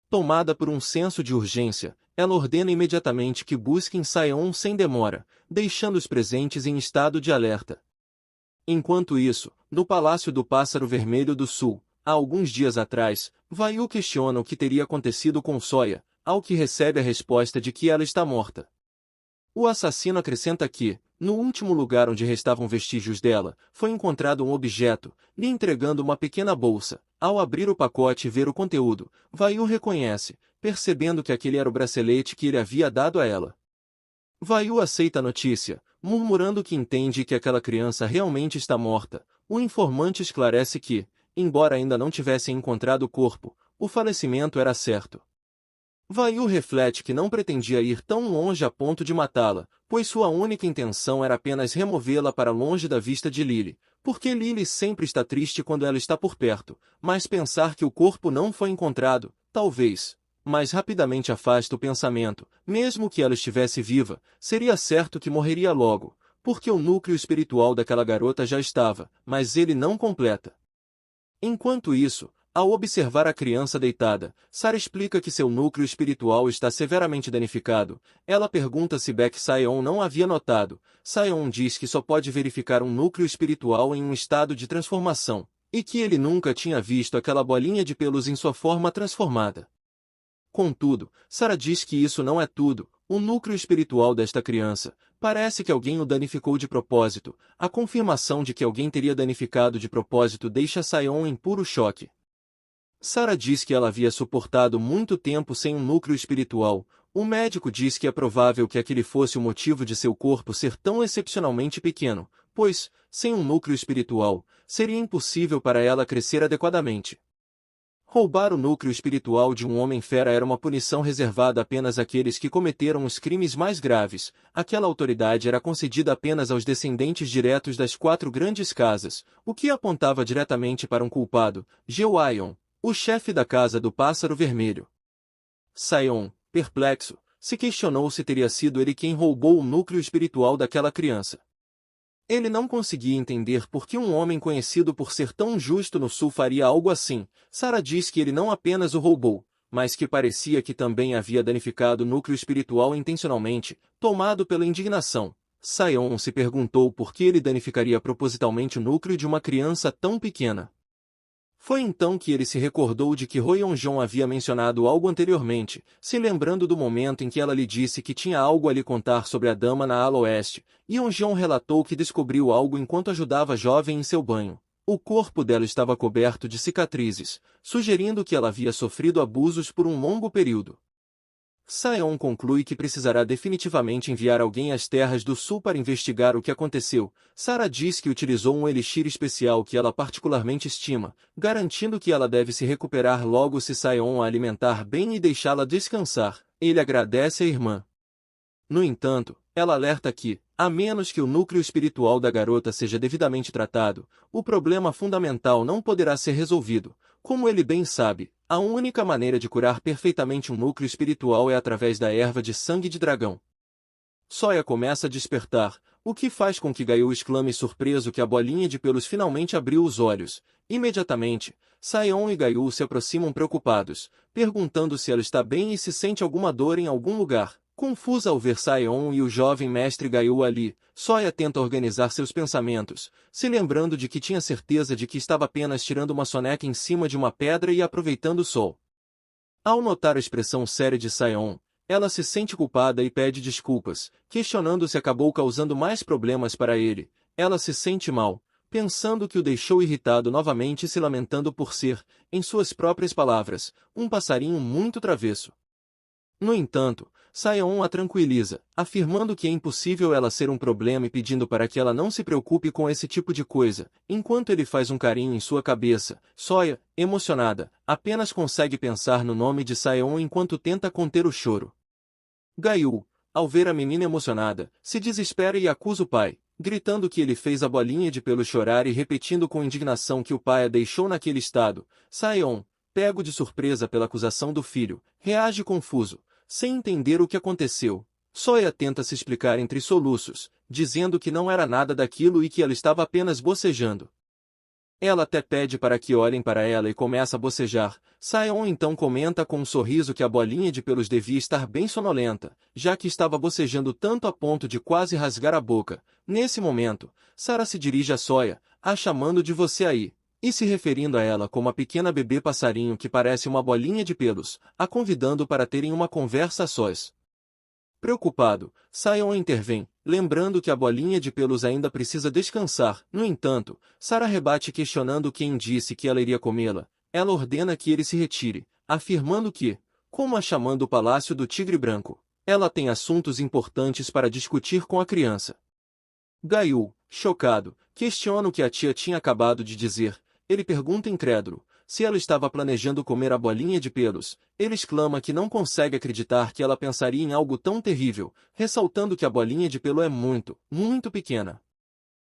Tomada por um senso de urgência, ela ordena imediatamente que busquem Sion sem demora, deixando os presentes em estado de alerta. Enquanto isso, no Palácio do Pássaro Vermelho do Sul, há alguns dias atrás, Vayu questiona o que teria acontecido com Sawyer, ao que recebe a resposta de que ela está morta. O assassino acrescenta que, no último lugar onde restavam vestígios dela, foi encontrado um objeto, lhe entregando uma pequena bolsa. Ao abrir o pacote e ver o conteúdo, Vayu reconhece, percebendo que aquele era o bracelete que ele havia dado a ela. Vayu aceita a notícia, murmurando que entende que aquela criança realmente está morta. O informante esclarece que, embora ainda não tivessem encontrado o corpo, o falecimento era certo. Vayu reflete que não pretendia ir tão longe a ponto de matá-la, pois sua única intenção era apenas removê-la para longe da vista de Lily, porque Lily sempre está triste quando ela está por perto, mas pensar que o corpo não foi encontrado, talvez, mas rapidamente afasta o pensamento, mesmo que ela estivesse viva, seria certo que morreria logo, porque o núcleo espiritual daquela garota já estava, mas ele não completa. Enquanto isso, ao observar a criança deitada, Sarah explica que seu núcleo espiritual está severamente danificado. Ela pergunta se Baek Sion não havia notado. Sion diz que só pode verificar um núcleo espiritual em um estado de transformação, e que ele nunca tinha visto aquela bolinha de pelos em sua forma transformada. Contudo, Sarah diz que isso não é tudo. O núcleo espiritual desta criança, parece que alguém o danificou de propósito. A confirmação de que alguém teria danificado de propósito deixa Sion em puro choque. Sarah diz que ela havia suportado muito tempo sem um núcleo espiritual. O médico diz que é provável que aquele fosse o motivo de seu corpo ser tão excepcionalmente pequeno, pois, sem um núcleo espiritual, seria impossível para ela crescer adequadamente. Roubar o núcleo espiritual de um homem-fera era uma punição reservada apenas àqueles que cometeram os crimes mais graves. Aquela autoridade era concedida apenas aos descendentes diretos das 4 grandes casas, o que apontava diretamente para um culpado, Jeoion, o chefe da Casa do Pássaro Vermelho. Sion, perplexo, se questionou se teria sido ele quem roubou o núcleo espiritual daquela criança. Ele não conseguia entender por que um homem conhecido por ser tão justo no sul faria algo assim. Sarah diz que ele não apenas o roubou, mas que parecia que também havia danificado o núcleo espiritual intencionalmente. Tomado pela indignação, Sion se perguntou por que ele danificaria propositalmente o núcleo de uma criança tão pequena. Foi então que ele se recordou de que Royeonjon havia mencionado algo anteriormente, se lembrando do momento em que ela lhe disse que tinha algo a lhe contar sobre a dama na ala oeste. Yeonjon relatou que descobriu algo enquanto ajudava a jovem em seu banho. O corpo dela estava coberto de cicatrizes, sugerindo que ela havia sofrido abusos por um longo período. Sion conclui que precisará definitivamente enviar alguém às terras do sul para investigar o que aconteceu. Sarah diz que utilizou um elixir especial que ela particularmente estima, garantindo que ela deve se recuperar logo se Sion a alimentar bem e deixá-la descansar. Ele agradece à irmã. No entanto, ela alerta que, a menos que o núcleo espiritual da garota seja devidamente tratado, o problema fundamental não poderá ser resolvido. Como ele bem sabe, a única maneira de curar perfeitamente um núcleo espiritual é através da erva de sangue de dragão. Sawyer começa a despertar, o que faz com que Gaiu exclame surpreso que a bolinha de pelos finalmente abriu os olhos. Imediatamente, Sion e Gaiu se aproximam preocupados, perguntando se ela está bem e se sente alguma dor em algum lugar. Confusa ao ver Sion e o jovem mestre Gaiu ali, Sawyer tenta organizar seus pensamentos, se lembrando de que tinha certeza de que estava apenas tirando uma soneca em cima de uma pedra e aproveitando o sol. Ao notar a expressão séria de Sion, ela se sente culpada e pede desculpas, questionando se acabou causando mais problemas para ele. Ela se sente mal, pensando que o deixou irritado novamente e se lamentando por ser, em suas próprias palavras, um passarinho muito travesso. No entanto, Saeon a tranquiliza, afirmando que é impossível ela ser um problema e pedindo para que ela não se preocupe com esse tipo de coisa, enquanto ele faz um carinho em sua cabeça. Soya, emocionada, apenas consegue pensar no nome de Saeon enquanto tenta conter o choro. Gaiu, ao ver a menina emocionada, se desespera e acusa o pai, gritando que ele fez a bolinha de pelo chorar e repetindo com indignação que o pai a deixou naquele estado. Saeon, pego de surpresa pela acusação do filho, reage confuso, sem entender o que aconteceu. Soya tenta se explicar entre soluços, dizendo que não era nada daquilo e que ela estava apenas bocejando. Ela até pede para que olhem para ela e começa a bocejar. Saeon então comenta com um sorriso que a bolinha de pelos devia estar bem sonolenta, já que estava bocejando tanto a ponto de quase rasgar a boca. Nesse momento, Sara se dirige a Soya, a chamando de você aí, e se referindo a ela como a pequena bebê passarinho que parece uma bolinha de pelos, a convidando para terem uma conversa a sós. Preocupado, Saeon intervém, lembrando que a bolinha de pelos ainda precisa descansar. No entanto, Sara rebate questionando quem disse que ela iria comê-la. Ela ordena que ele se retire, afirmando que, como a chamando o Palácio do Tigre Branco, ela tem assuntos importantes para discutir com a criança. Gaiu, chocado, questiona o que a tia tinha acabado de dizer. Ele pergunta incrédulo se ela estava planejando comer a bolinha de pelos. Ele exclama que não consegue acreditar que ela pensaria em algo tão terrível, ressaltando que a bolinha de pelo é muito, muito pequena.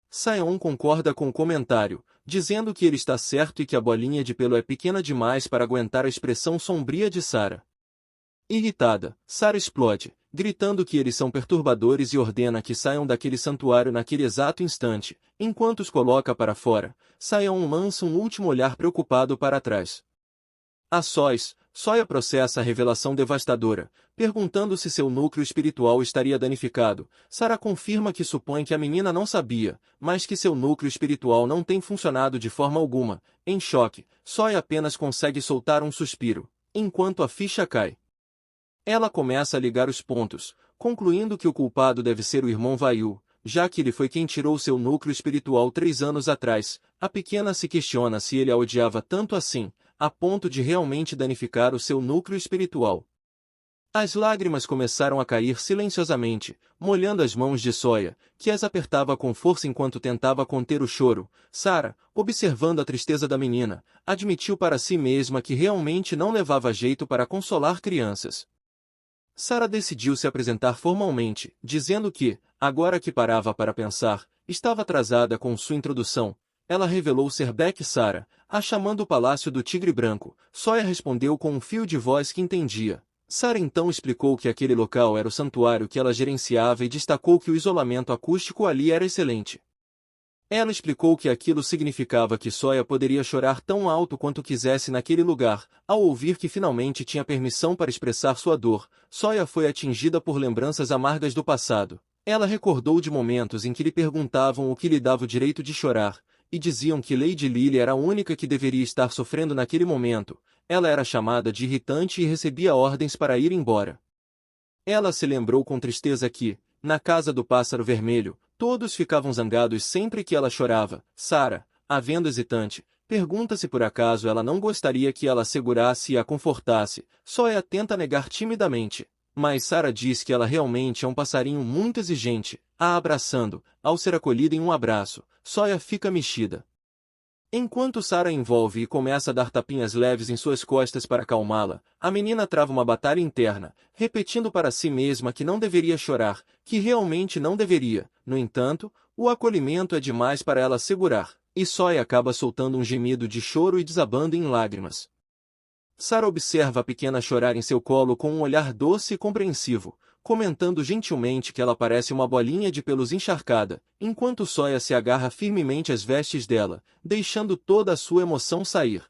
Saeon concorda com o comentário, dizendo que ele está certo e que a bolinha de pelo é pequena demais para aguentar a expressão sombria de Sara. Irritada, Sara explode, gritando que eles são perturbadores e ordena que saiam daquele santuário naquele exato instante. Enquanto os coloca para fora, Saeon lança um último olhar preocupado para trás. A sós, Soya processa a revelação devastadora, perguntando se seu núcleo espiritual estaria danificado. Sara confirma que supõe que a menina não sabia, mas que seu núcleo espiritual não tem funcionado de forma alguma. Em choque, Soya apenas consegue soltar um suspiro, enquanto a ficha cai. Ela começa a ligar os pontos, concluindo que o culpado deve ser o irmão Vaiu, já que ele foi quem tirou seu núcleo espiritual 3 anos atrás. A pequena se questiona se ele a odiava tanto assim, a ponto de realmente danificar o seu núcleo espiritual. As lágrimas começaram a cair silenciosamente, molhando as mãos de Soya, que as apertava com força enquanto tentava conter o choro. Sara, observando a tristeza da menina, admitiu para si mesma que realmente não levava jeito para consolar crianças. Sara decidiu se apresentar formalmente, dizendo que, agora que parava para pensar, estava atrasada com sua introdução. Ela revelou ser Beck Sara, a chamando o Palácio do Tigre Branco. Soya respondeu com um fio de voz que entendia. Sara então explicou que aquele local era o santuário que ela gerenciava e destacou que o isolamento acústico ali era excelente. Ela explicou que aquilo significava que Soya poderia chorar tão alto quanto quisesse naquele lugar. Ao ouvir que finalmente tinha permissão para expressar sua dor, Soya foi atingida por lembranças amargas do passado. Ela recordou de momentos em que lhe perguntavam o que lhe dava o direito de chorar, e diziam que Lady Lily era a única que deveria estar sofrendo naquele momento. Ela era chamada de irritante e recebia ordens para ir embora. Ela se lembrou com tristeza que, na casa do Pássaro Vermelho, todos ficavam zangados sempre que ela chorava. Sara, a vendo hesitante, pergunta se por acaso ela não gostaria que ela a segurasse e a confortasse. Soya tenta negar timidamente, mas Sara diz que ela realmente é um passarinho muito exigente. A abraçando, ao ser acolhida em um abraço, Soya fica mexida. Enquanto Sara envolve e começa a dar tapinhas leves em suas costas para acalmá-la, a menina trava uma batalha interna, repetindo para si mesma que não deveria chorar, que realmente não deveria. No entanto, o acolhimento é demais para ela segurar, e Soya acaba soltando um gemido de choro e desabando em lágrimas. Sara observa a pequena chorar em seu colo com um olhar doce e compreensivo, comentando gentilmente que ela parece uma bolinha de pelos encharcada, enquanto Soya se agarra firmemente às vestes dela, deixando toda a sua emoção sair.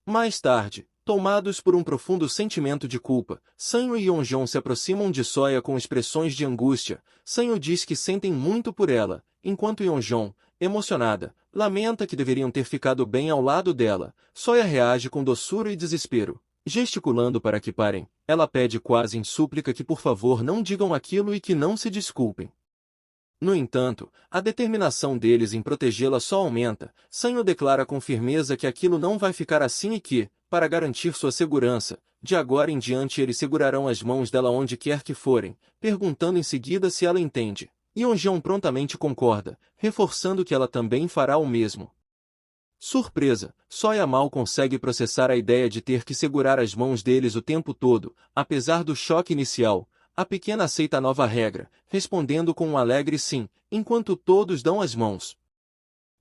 Mais tarde, tomados por um profundo sentimento de culpa, Sanyo e Yeonjong se aproximam de Soya com expressões de angústia. Sanyo diz que sentem muito por ela, enquanto Yeonjong, emocionada, lamenta que deveriam ter ficado bem ao lado dela. Soya reage com doçura e desespero. Gesticulando para que parem, ela pede quase em súplica que por favor não digam aquilo e que não se desculpem. No entanto, a determinação deles em protegê-la só aumenta. Sanyo declara com firmeza que aquilo não vai ficar assim e que, para garantir sua segurança. De agora em diante eles segurarão as mãos dela onde quer que forem, perguntando em seguida se ela entende. Yeonjeon prontamente concorda, reforçando que ela também fará o mesmo. Surpresa, Soya mal consegue processar a ideia de ter que segurar as mãos deles o tempo todo. Apesar do choque inicial, a pequena aceita a nova regra, respondendo com um alegre sim, enquanto todos dão as mãos.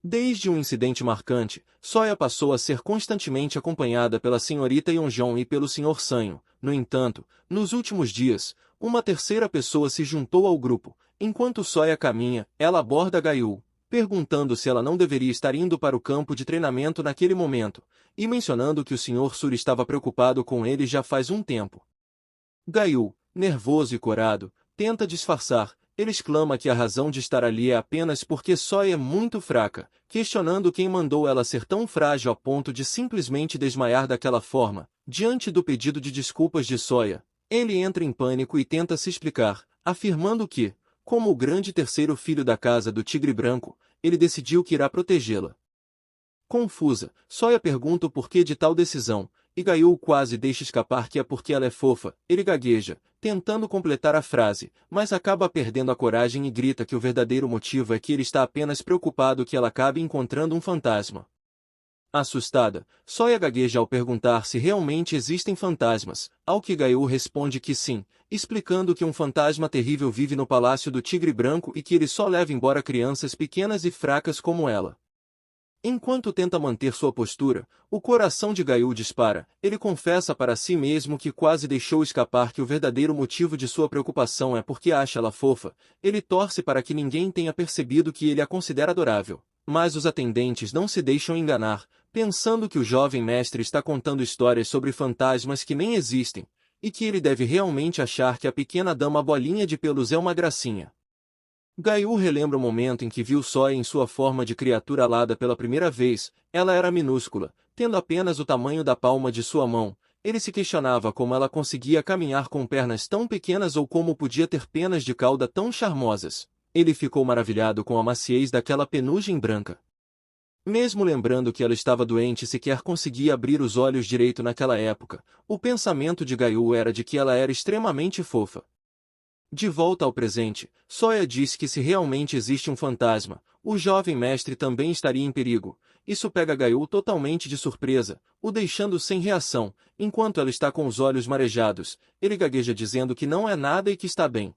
Desde um incidente marcante, Soya passou a ser constantemente acompanhada pela senhorita Yeonjeon e pelo Sr. Sanyo. No entanto, nos últimos dias, uma terceira pessoa se juntou ao grupo. Enquanto Soya caminha, ela aborda Gaiu, perguntando se ela não deveria estar indo para o campo de treinamento naquele momento, e mencionando que o Sr. Suri estava preocupado com ele já faz um tempo. Gaiu, nervoso e corado, tenta disfarçar. Ele exclama que a razão de estar ali é apenas porque Soya é muito fraca, questionando quem mandou ela ser tão frágil a ponto de simplesmente desmaiar daquela forma. Diante do pedido de desculpas de Soya, ele entra em pânico e tenta se explicar, afirmando que, como o grande terceiro filho da casa do Tigre Branco, ele decidiu que irá protegê-la. Confusa, Soya pergunta o porquê de tal decisão, e Gaiu quase deixa escapar que é porque ela é fofa. Ele gagueja, tentando completar a frase, mas acaba perdendo a coragem e grita que o verdadeiro motivo é que ele está apenas preocupado que ela acabe encontrando um fantasma. Assustada, Soya gagueja ao perguntar se realmente existem fantasmas, ao que Gaiu responde que sim, explicando que um fantasma terrível vive no palácio do Tigre Branco e que ele só leva embora crianças pequenas e fracas como ela. Enquanto tenta manter sua postura, o coração de Gaiu dispara. Ele confessa para si mesmo que quase deixou escapar que o verdadeiro motivo de sua preocupação é porque acha ela fofa. Ele torce para que ninguém tenha percebido que ele a considera adorável. Mas os atendentes não se deixam enganar, pensando que o jovem mestre está contando histórias sobre fantasmas que nem existem, e que ele deve realmente achar que a pequena dama bolinha de pelos é uma gracinha. Gaiu relembra o momento em que viu Soya em sua forma de criatura alada pela primeira vez. Ela era minúscula, tendo apenas o tamanho da palma de sua mão. Ele se questionava como ela conseguia caminhar com pernas tão pequenas ou como podia ter penas de cauda tão charmosas. Ele ficou maravilhado com a maciez daquela penugem branca. Mesmo lembrando que ela estava doente e sequer conseguia abrir os olhos direito naquela época, o pensamento de Gaiu era de que ela era extremamente fofa. De volta ao presente, Soya diz que se realmente existe um fantasma, o jovem mestre também estaria em perigo. Isso pega Gaiu totalmente de surpresa, o deixando sem reação. Enquanto ela está com os olhos marejados, ele gagueja dizendo que não é nada e que está bem.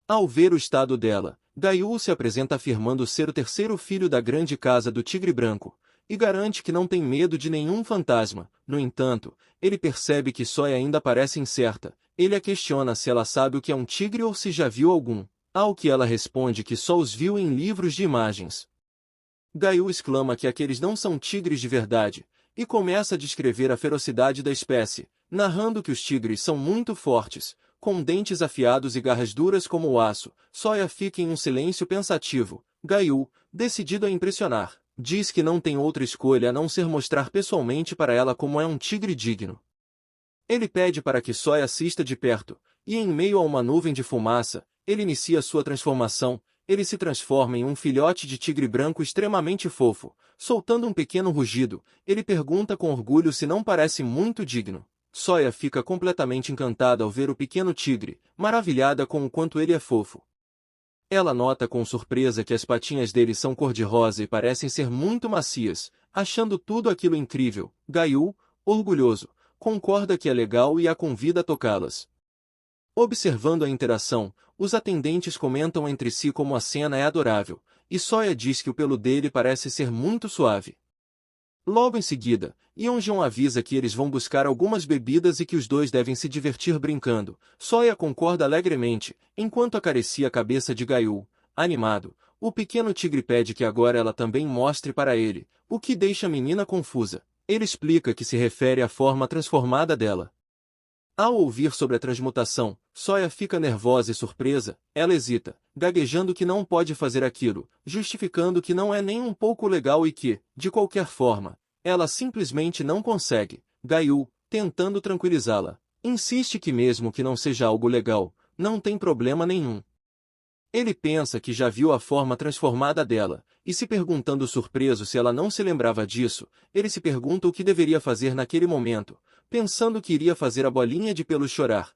Ao ver o estado dela, Gaiu se apresenta afirmando ser o terceiro filho da grande casa do Tigre Branco, e garante que não tem medo de nenhum fantasma. No entanto, ele percebe que Soya ainda parece incerta. Ele a questiona se ela sabe o que é um tigre ou se já viu algum, ao que ela responde que só os viu em livros de imagens. Gaiu exclama que aqueles não são tigres de verdade, e começa a descrever a ferocidade da espécie, narrando que os tigres são muito fortes, com dentes afiados e garras duras como o aço. Soya fica em um silêncio pensativo. Gaiu, decidido a impressionar, diz que não tem outra escolha a não ser mostrar pessoalmente para ela como é um tigre digno. Ele pede para que Soya assista de perto, e em meio a uma nuvem de fumaça, ele inicia sua transformação. Ele se transforma em um filhote de tigre branco extremamente fofo, soltando um pequeno rugido. Ele pergunta com orgulho se não parece muito digno. Soya fica completamente encantada ao ver o pequeno tigre, maravilhada com o quanto ele é fofo. Ela nota com surpresa que as patinhas dele são cor-de-rosa e parecem ser muito macias, achando tudo aquilo incrível. Gaiu, orgulhoso, concorda que é legal e a convida a tocá-las. Observando a interação, os atendentes comentam entre si como a cena é adorável, e Soya diz que o pelo dele parece ser muito suave. Logo em seguida, Yeonjeon avisa que eles vão buscar algumas bebidas e que os dois devem se divertir brincando. Soya concorda alegremente, enquanto acaricia a cabeça de Gaiu. Animado, o pequeno tigre pede que agora ela também mostre para ele, o que deixa a menina confusa. Ele explica que se refere à forma transformada dela. Ao ouvir sobre a transmutação, Soya fica nervosa e surpresa. Ela hesita, gaguejando que não pode fazer aquilo, justificando que não é nem um pouco legal e que, de qualquer forma, ela simplesmente não consegue. Gaiu, tentando tranquilizá-la, insiste que mesmo que não seja algo legal, não tem problema nenhum. Ele pensa que já viu a forma transformada dela, e se perguntando surpreso se ela não se lembrava disso, ele se pergunta o que deveria fazer naquele momento, pensando que iria fazer a bolinha de pelo chorar.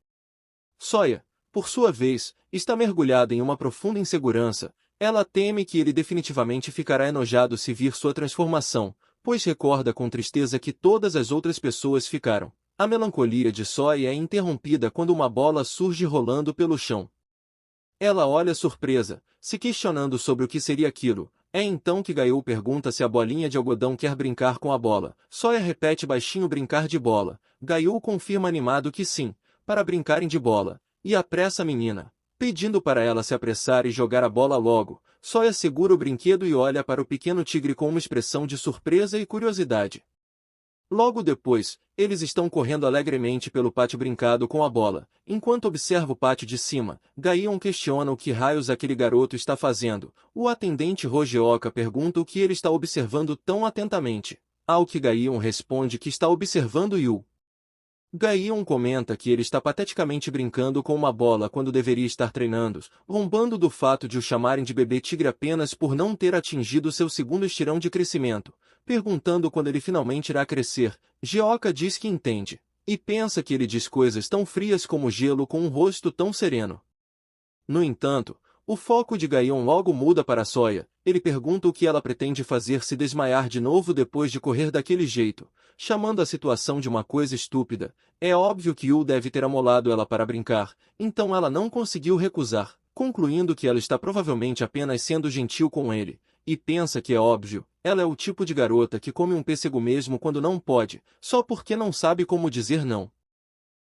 Sawyer, por sua vez, está mergulhada em uma profunda insegurança. Ela teme que ele definitivamente ficará enojado se vir sua transformação, pois recorda com tristeza que todas as outras pessoas ficaram. A melancolia de Sawyer é interrompida quando uma bola surge rolando pelo chão. Ela olha surpresa, se questionando sobre o que seria aquilo. É então que Gail pergunta se a bolinha de algodão quer brincar com a bola. Sawyer repete baixinho brincar de bola. Gail confirma animado que sim, para brincarem de bola, e apressa a menina, pedindo para ela se apressar e jogar a bola logo. Sawyer segura o brinquedo e olha para o pequeno tigre com uma expressão de surpresa e curiosidade. Logo depois, eles estão correndo alegremente pelo pátio brincando com a bola. Enquanto observa o pátio de cima, Gaion questiona o que raios aquele garoto está fazendo. O atendente Rogeoka pergunta o que ele está observando tão atentamente. Ao que Gaion responde que está observando Yu. Gaion comenta que ele está pateticamente brincando com uma bola quando deveria estar treinando, zombando do fato de o chamarem de bebê tigre apenas por não ter atingido seu segundo estirão de crescimento. Perguntando quando ele finalmente irá crescer, Geoka diz que entende, e pensa que ele diz coisas tão frias como gelo com um rosto tão sereno. No entanto, o foco de Gaion logo muda para Sawyer. Ele pergunta o que ela pretende fazer se desmaiar de novo depois de correr daquele jeito, chamando a situação de uma coisa estúpida. É óbvio que Yu deve ter amolado ela para brincar, então ela não conseguiu recusar, concluindo que ela está provavelmente apenas sendo gentil com ele, e pensa que é óbvio, ela é o tipo de garota que come um pêssego mesmo quando não pode, só porque não sabe como dizer não.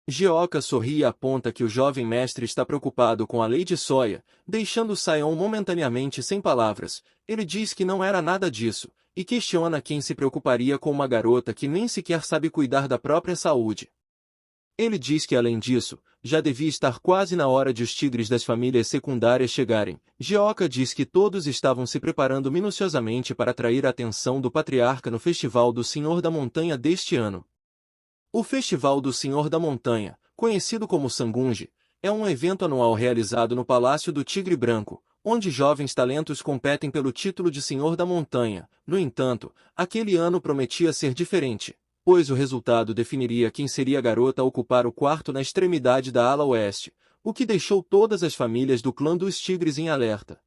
Geoka sorri e aponta que o jovem mestre está preocupado com a lei de Sawyer, deixando Sion momentaneamente sem palavras. Ele diz que não era nada disso, e questiona quem se preocuparia com uma garota que nem sequer sabe cuidar da própria saúde. Ele diz que além disso, já devia estar quase na hora de os tigres das famílias secundárias chegarem. Geoka diz que todos estavam se preparando minuciosamente para atrair a atenção do patriarca no Festival do Senhor da Montanha deste ano. O Festival do Senhor da Montanha, conhecido como Sangunji, é um evento anual realizado no Palácio do Tigre Branco, onde jovens talentos competem pelo título de Senhor da Montanha. No entanto, aquele ano prometia ser diferente, pois o resultado definiria quem seria a garota a ocupar o quarto na extremidade da ala oeste, o que deixou todas as famílias do clã dos Tigres em alerta.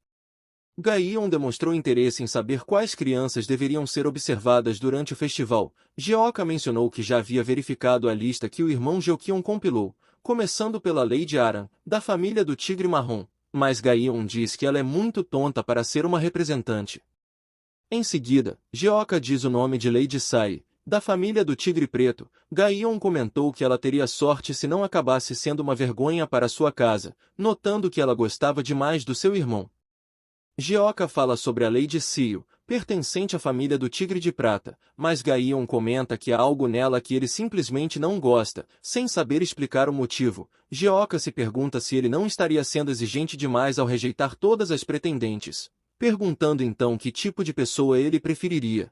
Gaion demonstrou interesse em saber quais crianças deveriam ser observadas durante o festival. Geoka mencionou que já havia verificado a lista que o irmão Geokion compilou, começando pela Lady Aran, da família do Tigre Marrom, mas Gaion diz que ela é muito tonta para ser uma representante. Em seguida, Geoka diz o nome de Lady Sai, da família do Tigre Preto. Gaion comentou que ela teria sorte se não acabasse sendo uma vergonha para sua casa, notando que ela gostava demais do seu irmão. Geoka fala sobre a Lady Sio, pertencente à família do Tigre de Prata, mas Gaion comenta que há algo nela que ele simplesmente não gosta, sem saber explicar o motivo. Geoka se pergunta se ele não estaria sendo exigente demais ao rejeitar todas as pretendentes, perguntando então que tipo de pessoa ele preferiria.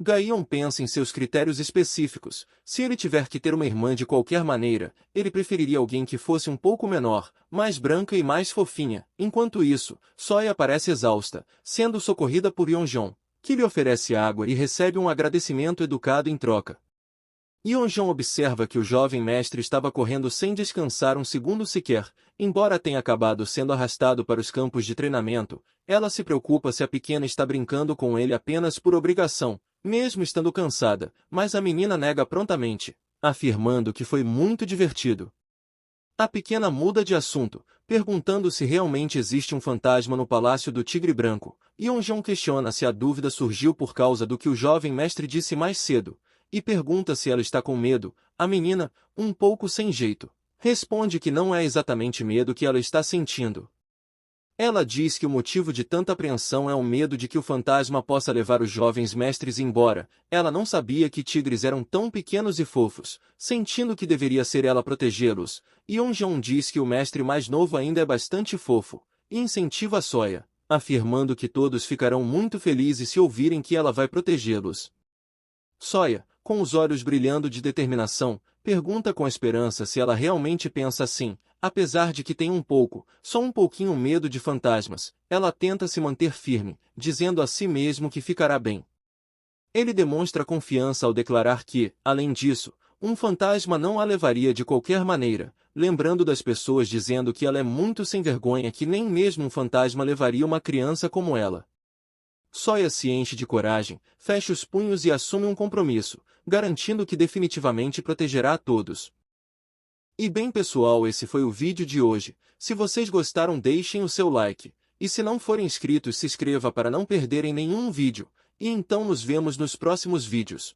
Gaion pensa em seus critérios específicos. Se ele tiver que ter uma irmã de qualquer maneira, ele preferiria alguém que fosse um pouco menor, mais branca e mais fofinha. Enquanto isso, Sawyer aparece exausta, sendo socorrida por Yeonjong, que lhe oferece água e recebe um agradecimento educado em troca. Yeonjong observa que o jovem mestre estava correndo sem descansar um segundo sequer. Embora tenha acabado sendo arrastado para os campos de treinamento, ela se preocupa se a pequena está brincando com ele apenas por obrigação, mesmo estando cansada, mas a menina nega prontamente, afirmando que foi muito divertido. A pequena muda de assunto, perguntando se realmente existe um fantasma no Palácio do Tigre Branco. Yeonjong questiona se a dúvida surgiu por causa do que o jovem mestre disse mais cedo, e pergunta se ela está com medo. A menina, um pouco sem jeito, responde que não é exatamente medo que ela está sentindo. Ela diz que o motivo de tanta apreensão é o medo de que o fantasma possa levar os jovens mestres embora. Ela não sabia que tigres eram tão pequenos e fofos, sentindo que deveria ser ela protegê-los. Yeonjong diz que o mestre mais novo ainda é bastante fofo, e incentiva a Sawyer, afirmando que todos ficarão muito felizes se ouvirem que ela vai protegê-los. Sawyer, com os olhos brilhando de determinação, pergunta com esperança se ela realmente pensa assim. Apesar de que tem um pouco, só um pouquinho medo de fantasmas, ela tenta se manter firme, dizendo a si mesmo que ficará bem. Ele demonstra confiança ao declarar que, além disso, um fantasma não a levaria de qualquer maneira, lembrando das pessoas dizendo que ela é muito sem vergonha que nem mesmo um fantasma levaria uma criança como ela. Sawyer se enche de coragem, fecha os punhos e assume um compromisso, garantindo que definitivamente protegerá a todos. E bem pessoal, esse foi o vídeo de hoje. Se vocês gostaram, deixem o seu like. E se não forem inscritos, se inscreva para não perderem nenhum vídeo. E então nos vemos nos próximos vídeos.